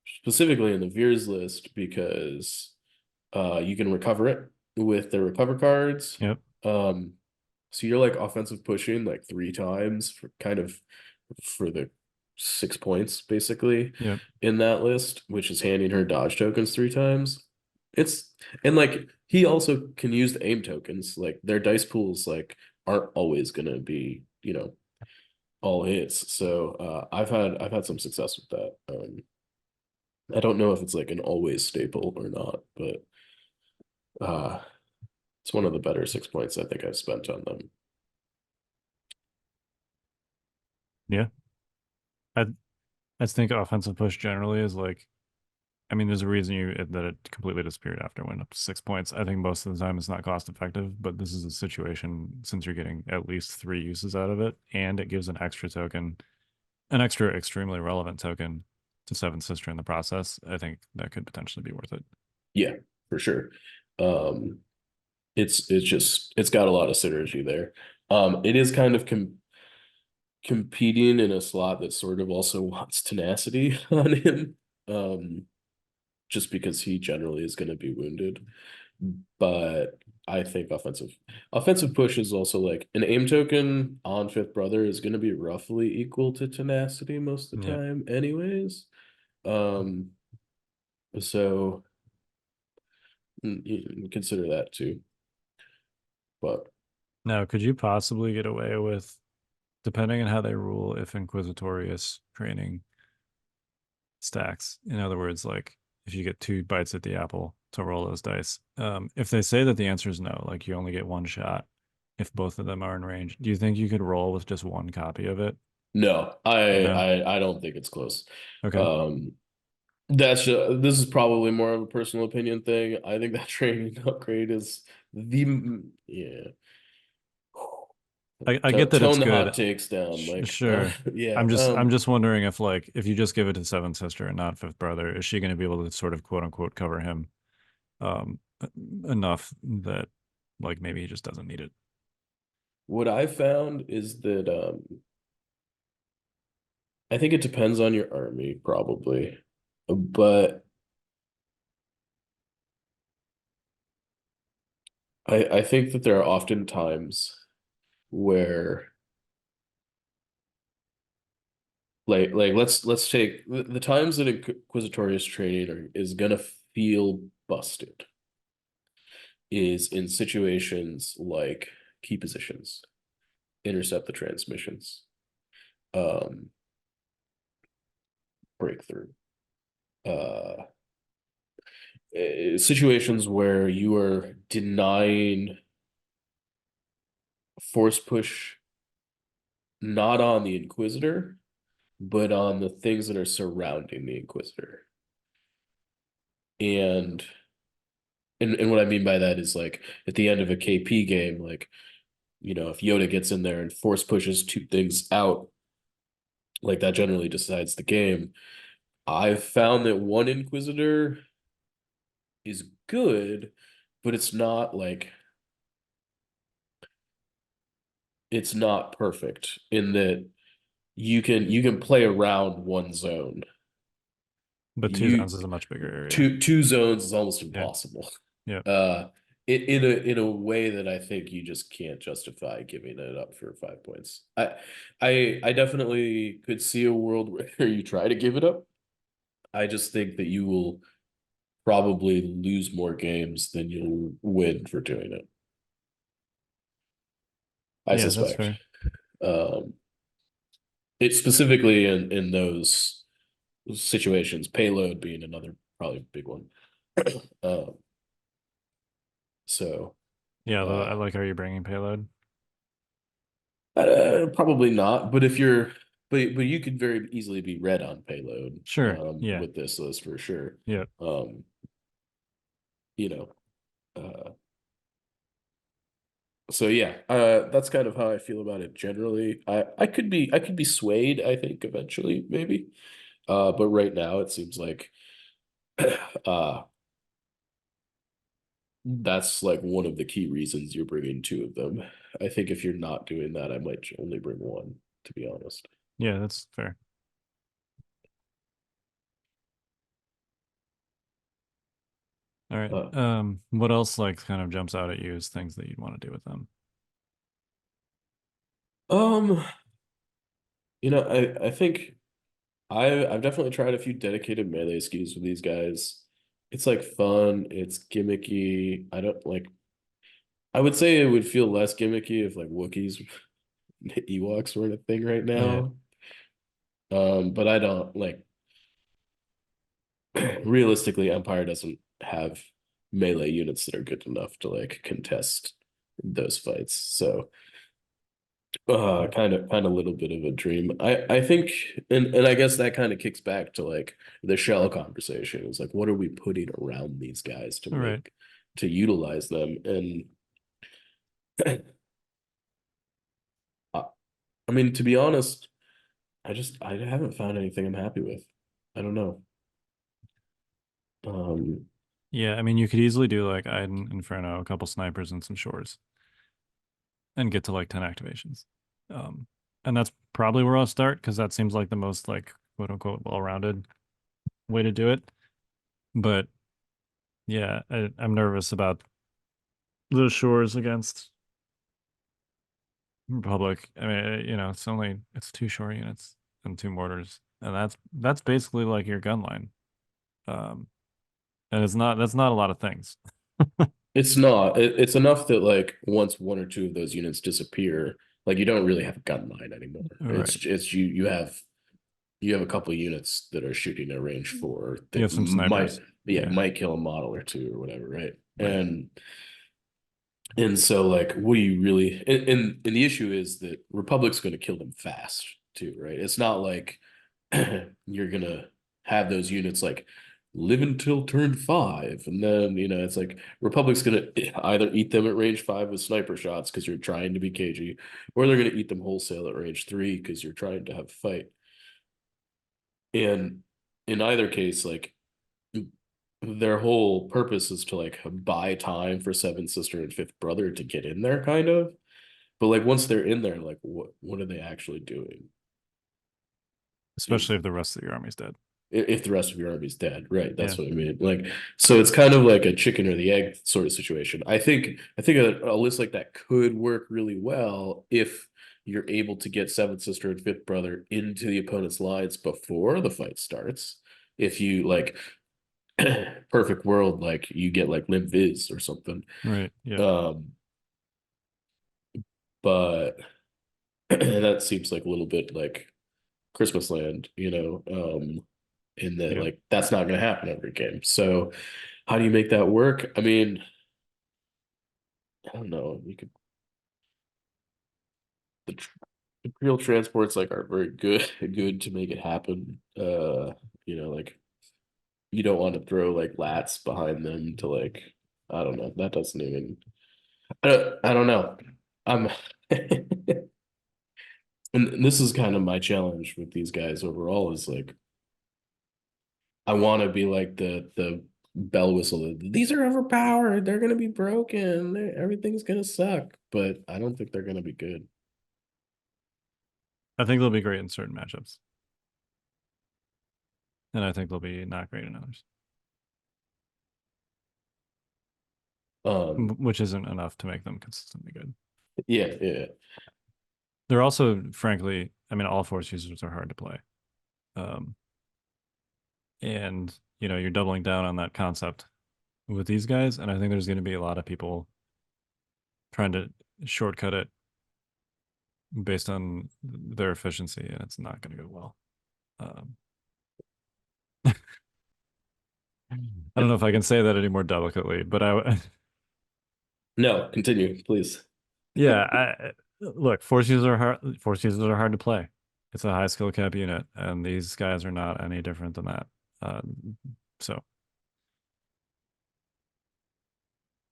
specifically in the Veers list because you can recover it with the recover cards. Yep. So you're like offensive pushing like 3 times for kind of for the 6 points basically Yep. in that list, which is handing her dodge tokens 3 times. It's and like he also can use the aim tokens. Like their dice pools like aren't always gonna be, all hits. So I've had some success with that. I don't know if it's like an always staple or not, but uh it's one of the better 6 points I think I've spent on them. Yeah. I I think offensive push generally is like, I mean, there's a reason that it completely disappeared after it went up to 6 points. I think most of the time it's not cost effective, but this is a situation since you're getting at least 3 uses out of it, and it gives an extra token, an extra extremely relevant token to Seventh Sister in the process. I think that could potentially be worth it. Yeah, for sure. Um it's got a lot of synergy there. It is kind of competing in a slot that sort of also wants tenacity on him. Just because he generally is going to be wounded. But I think offensive push is also like an aim token on Fifth Brother is going to be roughly equal to tenacity most of the Yeah. time, anyways. Um, so you can consider that too. But Now, could you possibly get away with, depending on how they rule, if Inquisitorious training stacks? In other words, like if you get 2 bites at the apple to roll those dice, if they say that the answer is no, like you only get 1 shot if both of them are in range, do you think you could roll with just 1 copy of it? no, No. I don't think it's close. Okay. Um, this is probably more of a personal opinion thing. I think that training upgrade is the yeah. I get that it's Tone the good. hot takes down, like Sure. yeah. I'm just wondering if, like, if you just give it to Seventh Sister and not Fifth Brother, is she going to be able to sort of quote unquote cover him um enough that, like, maybe he just doesn't need it? What I found is that I think it depends on your army probably, but I think that there are often times where like let's take the times that Inquisitorious training is gonna feel busted is in situations like key positions, intercept the transmissions, um, breakthrough, uh, situations where you are denying force push not on the Inquisitor, but on the things that are surrounding the Inquisitor. And and what I mean by that is like at the end of a KP game, like, if Yoda gets in there and force pushes 2 things out, like that generally decides the game. I've found that one Inquisitor is good, but it's not perfect in that you can play around one zone. But two You zones is a much bigger area. two zones is almost Yeah. impossible. Yeah. In a way that I think you just can't justify giving it up for 5 points. I definitely could see a world where you try to give it up. I just think that you will probably lose more games than you'll win for doing it. I Yeah, that's suspect. fair. Um, it's specifically in those situations, payload being another probably big one. Um, so Yeah, I uh, like how you're bringing payload. probably not, but you could very easily be red on payload Sure. Yeah. with this list for sure. Yeah. Um, you know, uh, so yeah, that's kind of how I feel about it generally. I could be swayed, I think eventually maybe. But right now it seems like uh that's like one of the key reasons you're bringing 2 of them. I think if you're not doing that, I might only bring one, to be honest. Yeah, that's fair. All right. What else like kind of jumps out at you as things that you'd want to do with them? Um, I think I've definitely tried a few dedicated melee skis with these guys. It's like fun, it's gimmicky. I don't like I would say it would feel less gimmicky if like Wookiees Ewoks weren't a thing right Yeah. now. But I don't like realistically, Empire doesn't have melee units that are good enough to like contest those fights. So kind of little bit of a dream. I think and I guess that kind of kicks back to like the shell conversation. It's like what are we putting around these guys to All right. make to utilize them? And I, I mean to be honest, I haven't found anything I'm happy with. I don't know. Um Yeah, I mean, you could easily do like Iden, Inferno, a couple snipers, and some shores, and get to like 10 activations. Um, and that's probably where I'll start because that seems like the most like quote unquote well-rounded way to do it. But yeah, I'm nervous about the shores against Republic. I mean, it's two shore units and two mortars, and that's basically like your gun line. Um, and that's not a lot of things. It's not. It's enough that like once one or two of those units disappear, like you don't really have a gun line anymore. Right. It's you have a couple of units that are shooting at range 4 You that have some might snipers. yeah Yeah. might kill a model or two or whatever, right? Right. And so like what do you really and the issue is that Republic's going to kill them fast too, right? It's not like you're gonna have those units like live until turn 5 and then it's like Republic's gonna either eat them at range 5 with sniper shots because you're trying to be cagey, or they're gonna eat them wholesale at range 3 because you're trying to have a fight. And in either case, like their whole purpose is to like buy time for Seventh Sister and Fifth Brother to get in there, kind of. But like once they're in there, like what are they actually doing? Especially if the rest of your army's dead. If the rest of your army's dead, right? Yeah. That's what I mean. Like, so it's kind of like a chicken or the egg sort of situation. I think a list like that could work really well if you're able to get Seventh Sister and Fifth Brother into the opponent's lines before the fight starts. If you like perfect world, like you get like Limp Viz or something. Right. Yeah. Um, but that seems like a little bit like Christmas Land, in that Yeah. like that's not going to happen every game. So how do you make that work? I mean, I don't know. You could the, tr- the real transports like aren't very good to make it happen. Like you don't want to throw like lats behind them to like I don't know. That doesn't even I don't know. I'm and this is kind of my challenge with these guys overall is like I want to be like the bell whistle. These are overpowered. They're gonna be broken. Everything's gonna suck. But I don't think they're gonna be good. I think they'll be great in certain matchups, and I think they'll be not great in others, Um, which isn't enough to make them consistently good. yeah, yeah. They're also, frankly, I mean, all force users are hard to play. Um, and you're doubling down on that concept with these guys, and I think there's going to be a lot of people trying to shortcut it based on their efficiency, and it's not going to go well. Um, I don't know if I can say that any more delicately, but No, continue, please. yeah, look, force users are hard. Force users are hard to play. It's a high skill cap unit, and these guys are not any different than that. Uh, so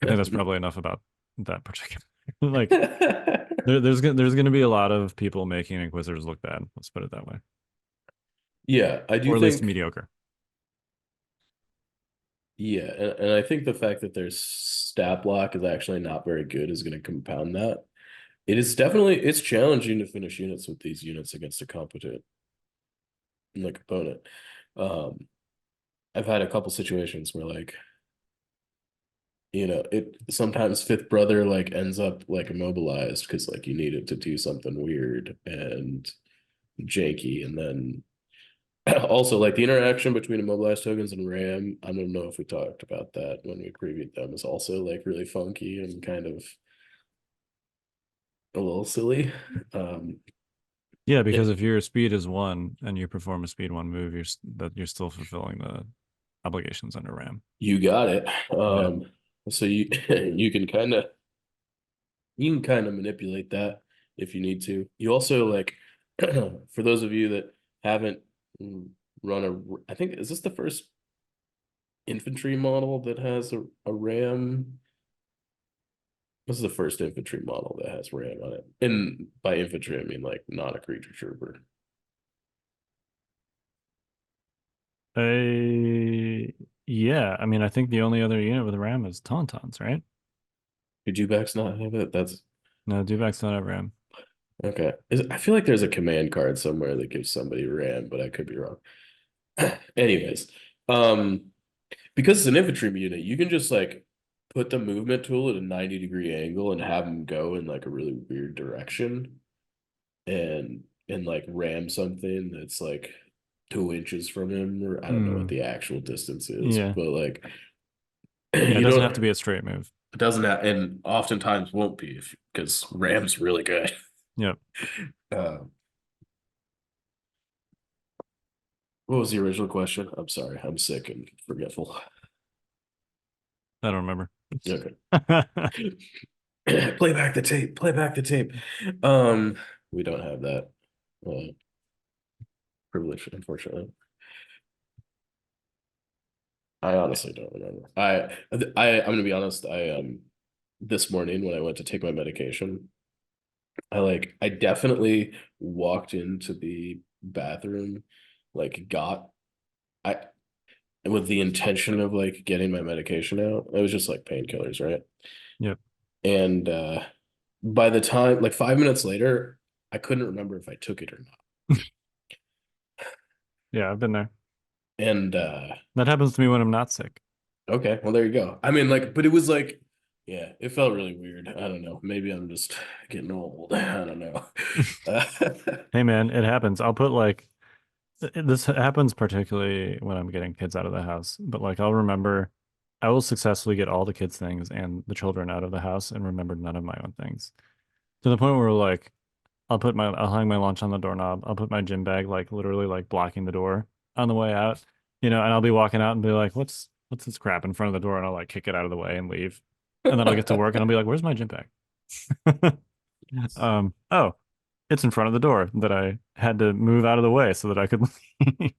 I think that's probably enough about that particular. Like, there's gonna be a lot of people making Inquisitors look bad. Let's put it that way, Yeah, I do or at least think, mediocre. yeah, and I think the fact that their stat block is actually not very good is going to compound that. It's challenging to finish units with these units against a competent like opponent. Um, I've had a couple situations where like you know, it sometimes fifth brother like ends up like immobilized because like you need it to do something weird and janky, and then also like the interaction between immobilized tokens and RAM. I don't know if we talked about that when we previewed them. Is also like really funky and kind of a little silly. Um, Yeah, because it, if your speed is 1 and you perform a speed 1 move, that you're still fulfilling the obligations under RAM. you got it. Yeah. So you you can kind of manipulate that if you need to. You also like for those of you that haven't run I think is this the first infantry model that has a RAM? This is the first infantry model that has RAM on it. And by infantry, I mean like not a creature trooper. Yeah, I mean, I think the only other unit with RAM is Tauntauns, right? Could Jubax not have it? That's No, Duvac's don't have RAM. okay. I feel like there's a command card somewhere that gives somebody RAM, but I could be wrong. Anyways, um, because it's an infantry unit, you can just like put the movement tool at a 90-degree angle and have them go in like a really weird direction and like ram something that's like 2 inches from him, or I don't know what Hmm. the actual distance is, Yeah. but like Yeah, it you doesn't don't have to be a straight move. it doesn't have, and oftentimes won't be if because Ram's really good. Yep. Uh, what was the original question? I'm sorry, I'm sick and forgetful. I don't remember. Okay. Play back the tape. Play back the tape. Um, we don't have that privilege, unfortunately. I honestly don't remember. I'm gonna be honest. I this morning when I went to take my medication, I definitely walked into the bathroom, like got I with the intention of like getting my medication out. It was just like painkillers, right? Yep. And by the time like 5 minutes later, I couldn't remember if I took it or not. Yeah, I've been there. And That happens to me when I'm not sick. okay, well there you go. I mean, like, but it was like, yeah, it felt really weird. I don't know. Maybe I'm just getting old. I don't know. Hey man, it happens. I'll put like this happens particularly when I'm getting kids out of the house, but like I'll remember I will successfully get all the kids' things and the children out of the house and remember none of my own things. To the point where like I'll hang my lunch on the doorknob. I'll put my gym bag like literally like blocking the door on the way out, and I'll be walking out and be like, what's this crap in front of the door? And I'll like kick it out of the way and leave. And then I'll get to work and I'll be like, where's my gym bag? Oh, it's in front of the door that I had to move out of the way so that I could leave.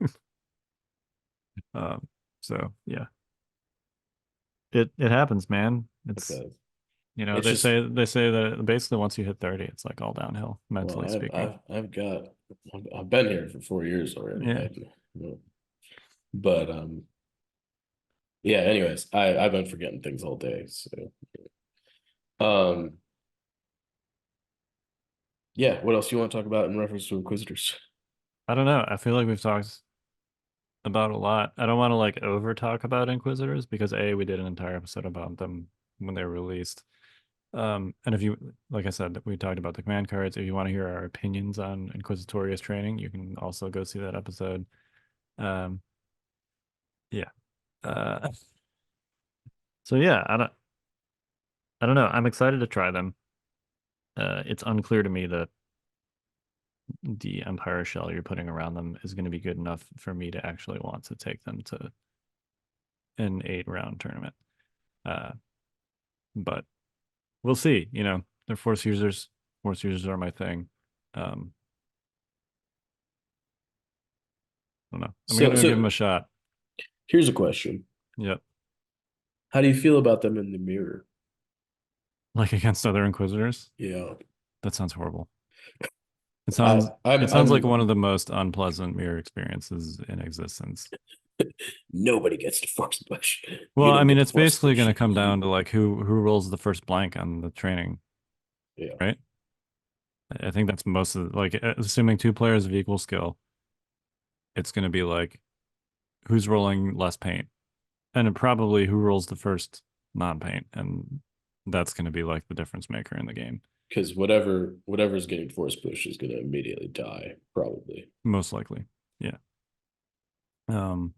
Um, so yeah, it happens, man. It's Okay. you know It's they just say they say that basically once you hit 30, it's like all downhill, well, mentally speaking. I've got I've been here for 4 years already. Yeah. But yeah. Anyways, I've been forgetting things all day. So um yeah. What else do you want to talk about in reference to Inquisitors? I don't know. I feel like we've talked about a lot. I don't want to like over talk about Inquisitors because A, we did an entire episode about them when they were released. And if you, like I said, we talked about the command cards. If you want to hear our opinions on Inquisitorious training, you can also go see that episode. Um, yeah. Uh, so yeah, I don't know. I'm excited to try them. It's unclear to me that the Empire shell you're putting around them is going to be good enough for me to actually want to take them to an 8-round tournament. Uh, but we'll see. They're force users. Force users are my thing. Um, I don't know. I'm So gonna give them so a shot. here's a question. Yep. How do you feel about them in the mirror? Like against other Inquisitors. Yeah. That sounds horrible. It sounds it sounds like one of the most unpleasant mirror experiences in existence. Nobody gets to force push. Well, You I don't mean, get to it's force basically going push. to come down to You like who rolls the first blank on the training, yeah. right? I think that's most of like assuming 2 players of equal skill, it's going to be like who's rolling less paint, and probably who rolls the first non-paint, and that's going to be like the difference maker in the game, Because whatever's getting force push is going to immediately die, probably. most likely. Yeah. Um.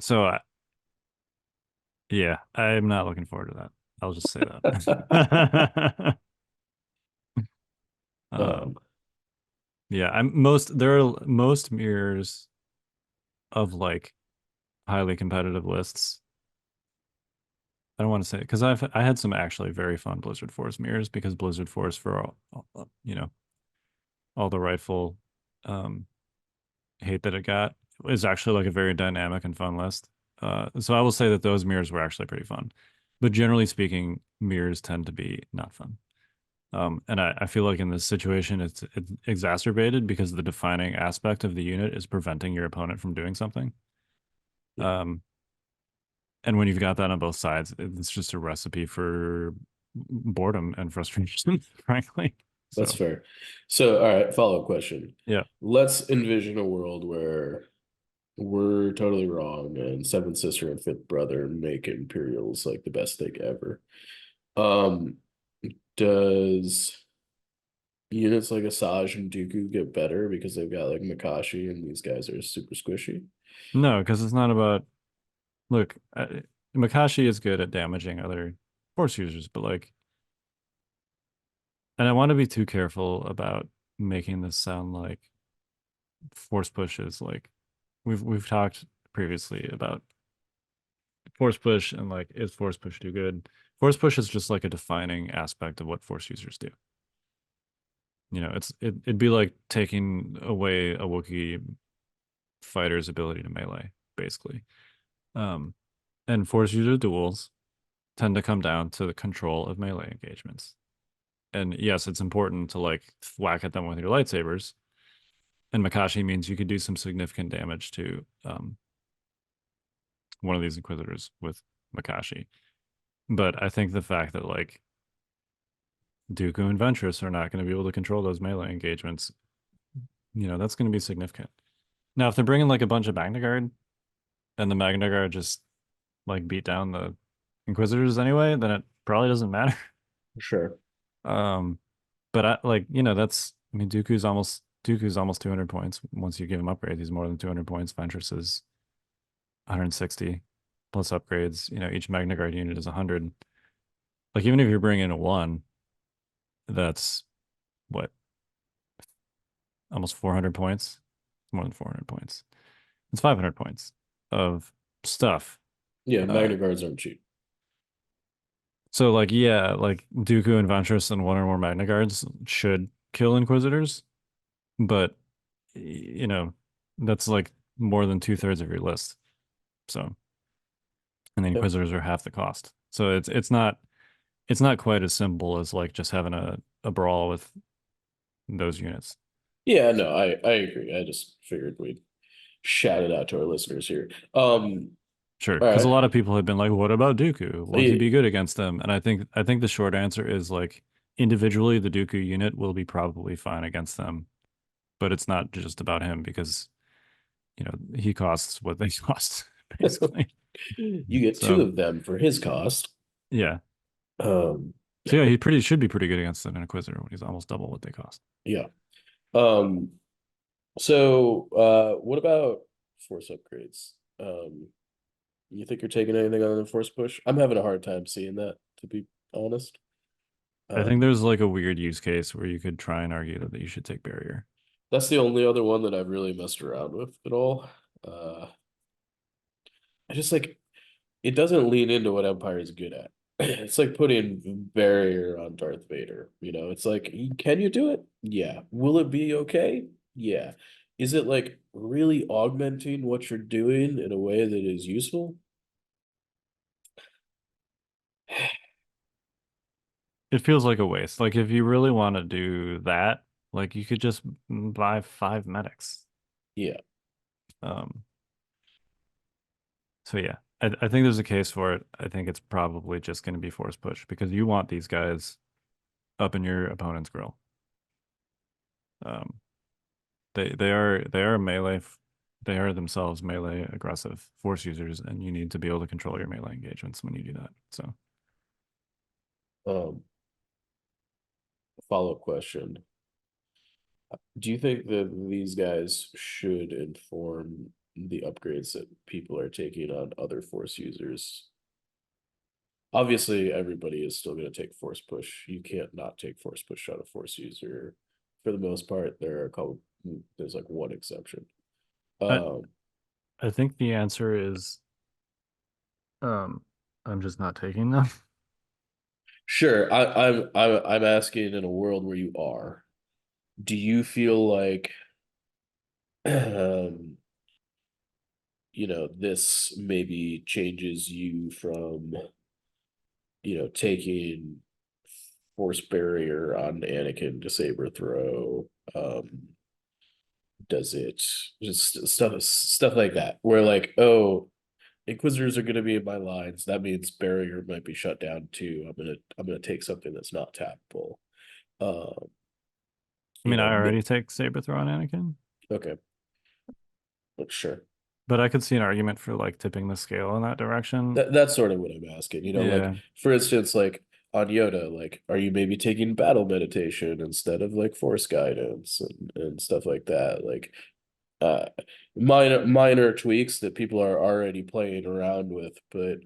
So yeah, I'm not looking forward to that. I'll just say that. Um, um. Yeah, there are most mirrors of like highly competitive lists. I don't want to say because I had some actually very fun Blizzard Force mirrors because Blizzard Force for all the rightful um hate that it got is actually like a very dynamic and fun list. So I will say that those mirrors were actually pretty fun, but generally speaking, mirrors tend to be not fun. And I feel like in this situation, it's exacerbated because the defining aspect of the unit is preventing your opponent from doing something. yeah, Um, and when you've got that on both sides, it's just a recipe for boredom and frustration, frankly. that's So fair. So, all right, follow-up question. yeah, Let's envision a world where we're totally wrong and Seventh Sister and Fifth Brother make Imperials like the best thing ever. Um, does units like Asajj and Dooku get better because they've got like Makashi and these guys are super squishy? no, because it's not about look. Makashi is good at damaging other force users, but like, and I want to be too careful about making this sound like force pushes. Like we've talked previously about force push and like is force push too good? Force push is just like a defining aspect of what force users do. It'd be like taking away a Wookiee fighter's ability to melee, basically. Um, and force user duels tend to come down to the control of melee engagements. And yes, it's important to like whack at them with your lightsabers. And Makashi means you could do some significant damage to one of these Inquisitors with Makashi. But I think the fact that like Dooku and Ventress are not going to be able to control those melee engagements, that's going to be significant. Now, if they're bringing like a bunch of Magna Guard and the Magna Guard just like beat down the Inquisitors anyway, then it probably doesn't matter. Sure. Um, but I mean, Dooku's almost 200 points. Once you give him upgrades, he's more than 200 points. Ventress is 160 plus upgrades. Each Magna Guard unit is 100. Like even if you're bringing a one, that's what almost 400 points. More than 400 points. It's 500 points of stuff. Yeah, Uh, Magna Guards aren't cheap. so like yeah, like Dooku and Ventress and one or more Magna Guards should kill Inquisitors, but you know that's like more than 2/3 of your list. So and the Yep. Inquisitors are half the cost. So it's not quite as simple as like just having a brawl with those units. Yeah, no, I agree. I just figured we'd shout it out to our listeners here. Sure, All because a right. lot of people have been like, "What about Dooku? Won't he Yeah, be good against them?" And I think the short answer is like individually, the Dooku unit will be probably fine against them, but it's not just about him because he costs what they cost basically. you get two So of them for his cost. yeah, Um, so yeah, he pretty should be pretty good against an Inquisitor when he's almost double what they cost. yeah. Um, so what about force upgrades? You think you're taking anything on the force push? I'm having a hard time seeing that, to be honest. I think Um, there's like a weird use case where you could try and argue that you should take barrier. that's the only other one that I've really messed around with at all. Uh, I just like it doesn't lean into what Empire is good at. It's like putting barrier on Darth Vader. It's like, can you do it? Yeah. Will it be okay? Yeah. Is it like really augmenting what you're doing in a way that is useful? It feels like a waste. Like if you really want to do that, like you could just buy 5 medics. Yeah. Um, so yeah, I think there's a case for it. I think it's probably just going to be force push because you want these guys up in your opponent's grill. Um, they are melee they are themselves melee aggressive force users, and you need to be able to control your melee engagements when you do that. So Follow-up question. Do you think that these guys should inform the upgrades that people are taking on other force users? Obviously, everybody is still going to take force push. You can't not take force push on a force user. For the most part, there's like one exception. I, Um, I think the answer is I'm just not taking them. sure, I'm asking in a world where you are, do you feel like um, this maybe changes you from, taking force barrier on Anakin to saber throw? Does it just stuff like that? Where like, oh, Inquisitors are gonna be in my lines. That means barrier might be shut down too. I'm gonna take something that's not tappable. Um, I you mean, know, I already take saber throw on Anakin, okay, sure. but I could see an argument for like tipping the scale in that direction. That's sort of what I'm asking. Like Yeah. for instance, like on Yoda, like are you maybe taking battle meditation instead of like force guidance and stuff like that? Like uh minor tweaks that people are already playing around with, but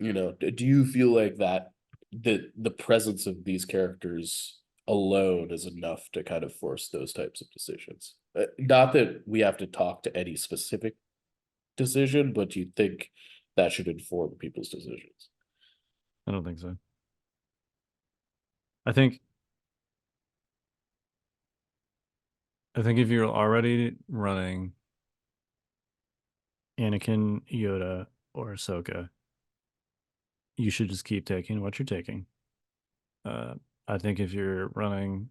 do you feel like that the presence of these characters alone is enough to kind of force those types of decisions? Not that we have to talk to any specific decision, but do you think that should inform people's decisions? I don't think so. I think I think if you're already running Anakin, Yoda, or Ahsoka, you should just keep taking what you're taking. Uh, I think if you're running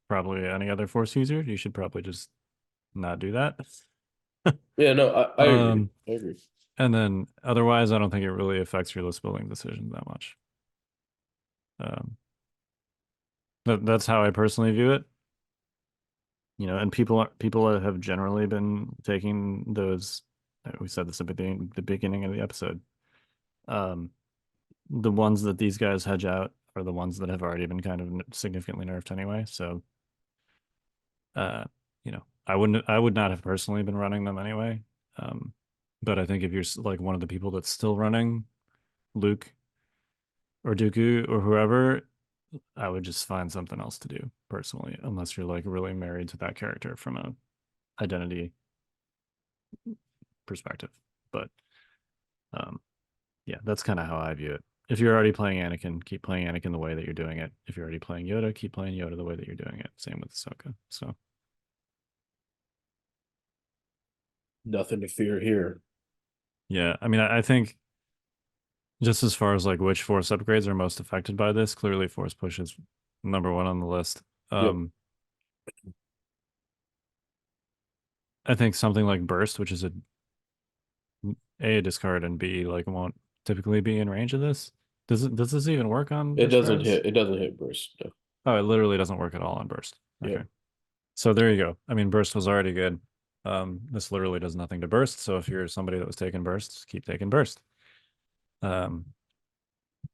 probably any other Force user, you should probably just not do that. Yeah, no, I agree. Um, I agree. and then otherwise, I don't think it really affects your list building decisions that much. Um, that's how I personally view it. And people have generally been taking those. We said this at the beginning of the episode. Um, the ones that these guys hedge out are the ones that have already been kind of significantly nerfed anyway. So, I would not have personally been running them anyway. But I think if you're like one of the people that's still running Luke or Dooku or whoever, I would just find something else to do personally, unless you're like really married to that character from a identity perspective. But um, yeah, that's kind of how I view it. If you're already playing Anakin, keep playing Anakin the way that you're doing it. If you're already playing Yoda, keep playing Yoda the way that you're doing it. Same with Ahsoka. So Nothing to fear here. yeah, I mean, I think just as far as like which force upgrades are most affected by this, clearly force push is number one on the list. Yep. I think something like burst, which is a discard, and B like won't typically be in range of this. Does this even work on discards? It doesn't hit burst. No. Oh, it literally doesn't work at all on burst. Okay. Yep. So there you go. I mean, burst was already good. This literally does nothing to burst. So if you're somebody that was taking burst, keep taking burst. Um,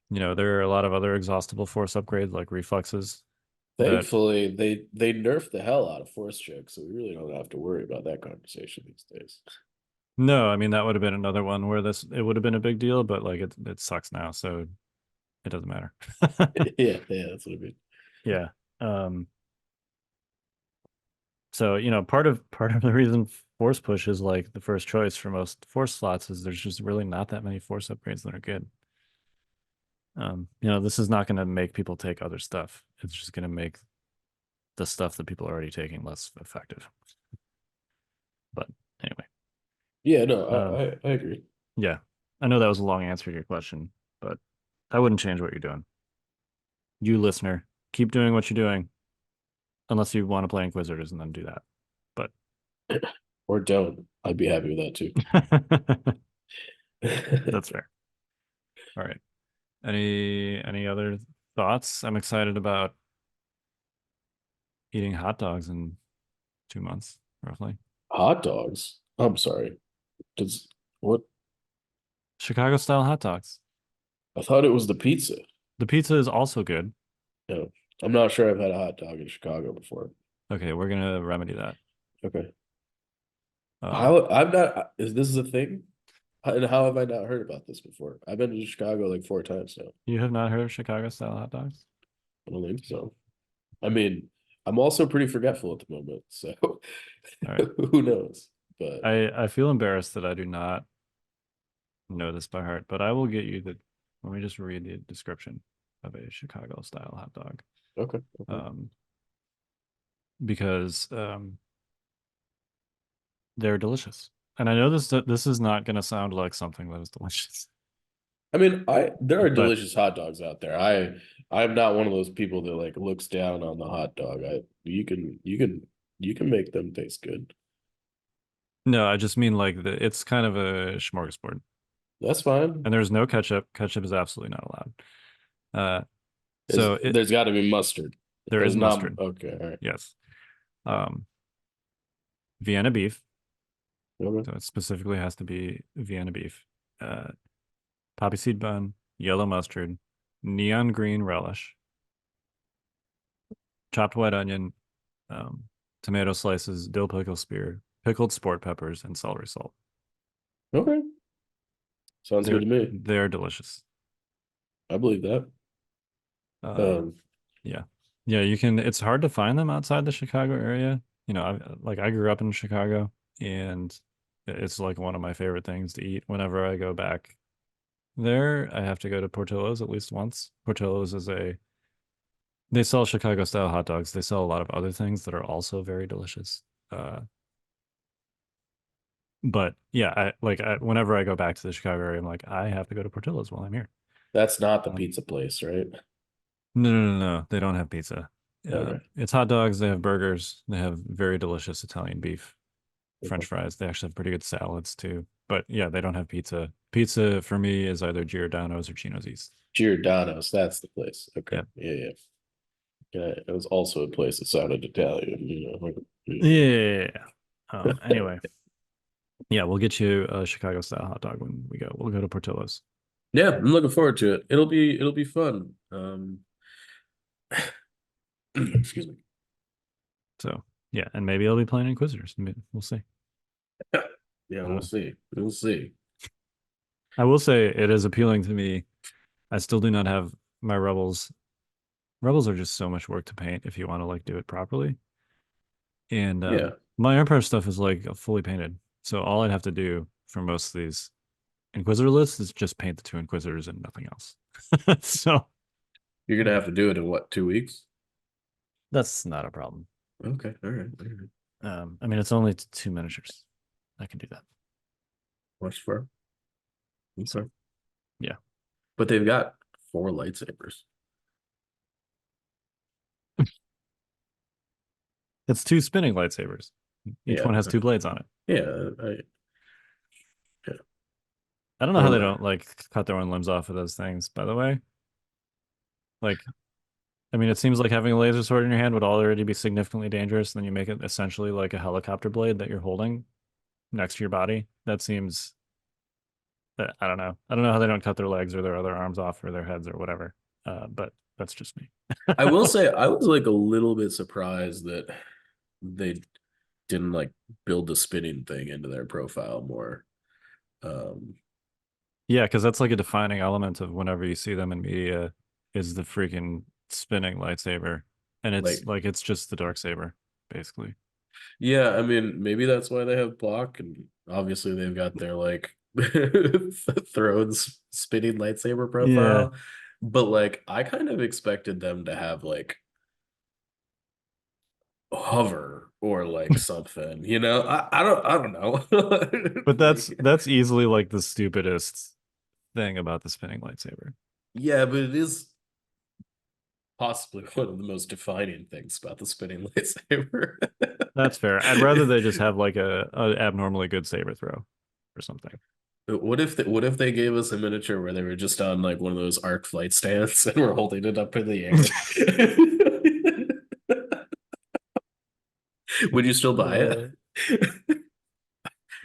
there are a lot of other exhaustible force upgrades like reflexes that Thankfully, they nerfed the hell out of force check, so we really don't have to worry about that conversation these days. no, I mean that would have been another one where it would have been a big deal, but like it sucks now, so it doesn't matter. Yeah, that's what I mean. Yeah. So part of the reason force push is like the first choice for most force slots is there's just really not that many force upgrades that are good. This is not going to make people take other stuff. It's just going to make the stuff that people are already taking less effective. But anyway, Yeah, no, um, I agree. yeah, I know that was a long answer to your question, but I wouldn't change what you're doing. You listener, keep doing what you're doing, unless you want to play Inquisitors and then do that. But Or don't. I'd be happy with that too. that's fair. All right. Any other thoughts? I'm excited about eating hot dogs in 2 months, roughly. Hot dogs. I'm sorry. Does what? Chicago style hot dogs. I thought it was the pizza. The pizza is also good. No, I'm not sure I've had a hot dog in Chicago before. Okay, we're gonna remedy that. Okay. Um, How I'm not is this a thing? And how have I not heard about this before? I've been to Chicago like 4 times now. you have not heard of Chicago style hot dogs? I don't think so. I mean, I'm also pretty forgetful at the moment, so All right. who knows? But I feel embarrassed that I do not know this by heart, but I will get you the. Let me just read the description of a Chicago style hot dog. okay. Because they're delicious. And I know this is not going to sound like something that is delicious, I mean, there are but delicious hot dogs out there. I'm not one of those people that like looks down on the hot dog. You can make them taste good. no, I just mean like it's kind of a smorgasbord. That's fine. And there's no ketchup. Ketchup is absolutely not allowed. So There's got to be mustard. there There's is not mustard. okay. All right. Yes. Vienna beef. Okay. So it specifically has to be Vienna beef. Poppy seed bun, yellow mustard, neon green relish, chopped white onion, tomato slices, dill pickle spear, pickled sport peppers, and celery salt. Okay. Sounds good to me. They're delicious. I believe that. Yeah. Yeah, you can it's hard to find them outside the Chicago area. You know, I grew up in Chicago and it's like one of my favorite things to eat whenever I go back there. I have to go to Portillo's at least once. Portillo's is they sell Chicago style hot dogs. They sell a lot of other things that are also very delicious. But yeah, whenever I go back to the Chicago area, I'm like, I have to go to Portillo's while I'm here. That's not the pizza place, right? No. They don't have pizza. Okay. It's hot dogs. They have burgers. They have very delicious Italian beef, French Okay. fries. They actually have pretty good salads too. But yeah, they don't have pizza. Pizza for me is either Giordano's or Chino's East. Giordano's, that's the place. Okay. Yeah. Yeah. Yeah. It was also a place that sounded Italian, Yeah. Anyway, yeah, we'll get you a Chicago style hot dog when we go. We'll go to Portillo's. Yeah, I'm looking forward to it. It'll be fun. Excuse me. So yeah, and maybe I'll be playing Inquisitors. We'll see. Yeah, we'll see. We'll see. I will say it is appealing to me. I still do not have my Rebels. Rebels are just so much work to paint if you want to like do it properly. And Yeah. my Empire stuff is like fully painted. So all I'd have to do for most of these Inquisitor lists is just paint the 2 Inquisitors and nothing else. So You're gonna have to do it in what, 2 weeks? that's not a problem. Okay, all right. I mean, it's only 2 miniatures. I can do that. Watch for. Okay. Yeah. But they've got 4 lightsabers. It's 2 spinning lightsabers. Each one has 2 blades on it. Yeah, I don't know how they don't like cut their own limbs off of those things, by the way. Like, I mean, it seems like having a laser sword in your hand would already be significantly dangerous. Then you make it essentially like a helicopter blade that you're holding next to your body. That seems, I don't know. I don't know how they don't cut their legs or their other arms off or their heads or whatever. But that's just me. I will say I was like a little bit surprised that they didn't like build the spinning thing into their profile more. Yeah, because that's like a defining element of whenever you see them in media is the freaking spinning lightsaber. And it's like it's just the dark saber, basically. Yeah, I mean, maybe that's why they have block, and obviously they've got their like thrones spinning lightsaber profile. Yeah. But like I kind of expected them to have like hover or like something, I don't know. But that's easily like the stupidest thing about the spinning lightsaber. Yeah, but it is possibly one of the most defining things about the spinning lightsaber. That's fair. I'd rather they just have like a abnormally good saber throw or something. What if they gave us a miniature where they were just on like one of those arc flight stands and we're holding it up in the air? Would you still buy it?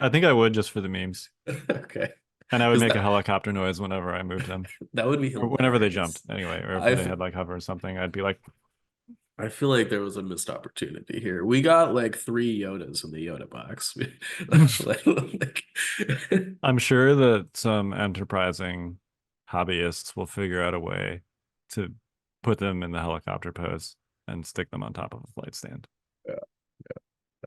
I think I would just for the memes. Okay. And I would 'Cause make a that helicopter noise whenever I moved them. that would be Or whenever they hilarious. jumped, anyway, or if I they f- had like hover or something, I'd be like, I feel like there was a missed opportunity here. We got like 3 Yodas in the Yoda box. Like, I'm sure that some enterprising hobbyists will figure out a way to put them in the helicopter pose and stick them on top of a flight stand. yeah,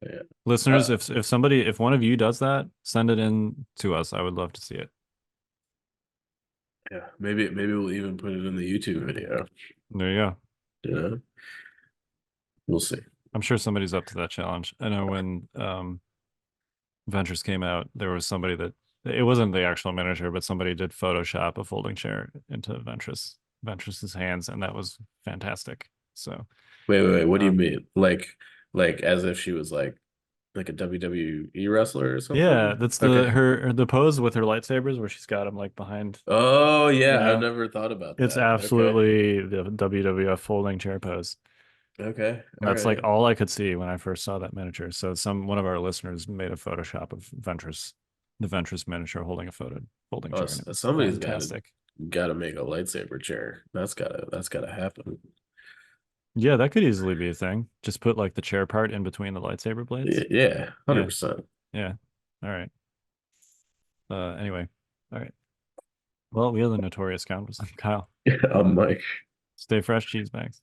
yeah. Listeners, if one of you does that, send it in to us. I would love to see it. Yeah, maybe we'll even put it in the YouTube video. There you go. Yeah, we'll see. I'm sure somebody's up to that challenge. I know when Ventures came out, there was somebody that it wasn't the actual miniature, but somebody did Photoshop a folding chair into Venture's hands, and that was fantastic. So Wait. What do you um, mean? Like as if she was like a WWE wrestler or yeah, something? that's Okay. the pose with her lightsabers where she's got them like behind, Oh you yeah, I've know, never thought about it's that. Okay. absolutely the WWF folding chair pose. Okay. All That's like right. all I could see when I first saw that miniature. So one of our listeners made a Photoshop of the Ventress miniature holding a folding Oh, chair, and it was somebody's fantastic. got to make a lightsaber chair. That's gotta happen. Yeah, that could easily be a thing. Just put like the chair part in between the lightsaber blades. Yeah, Yeah, 100%. yeah. All right. Anyway, all right. Well, we are the Notorious Scoundrels. Kyle, I'm like stay fresh, cheese bags.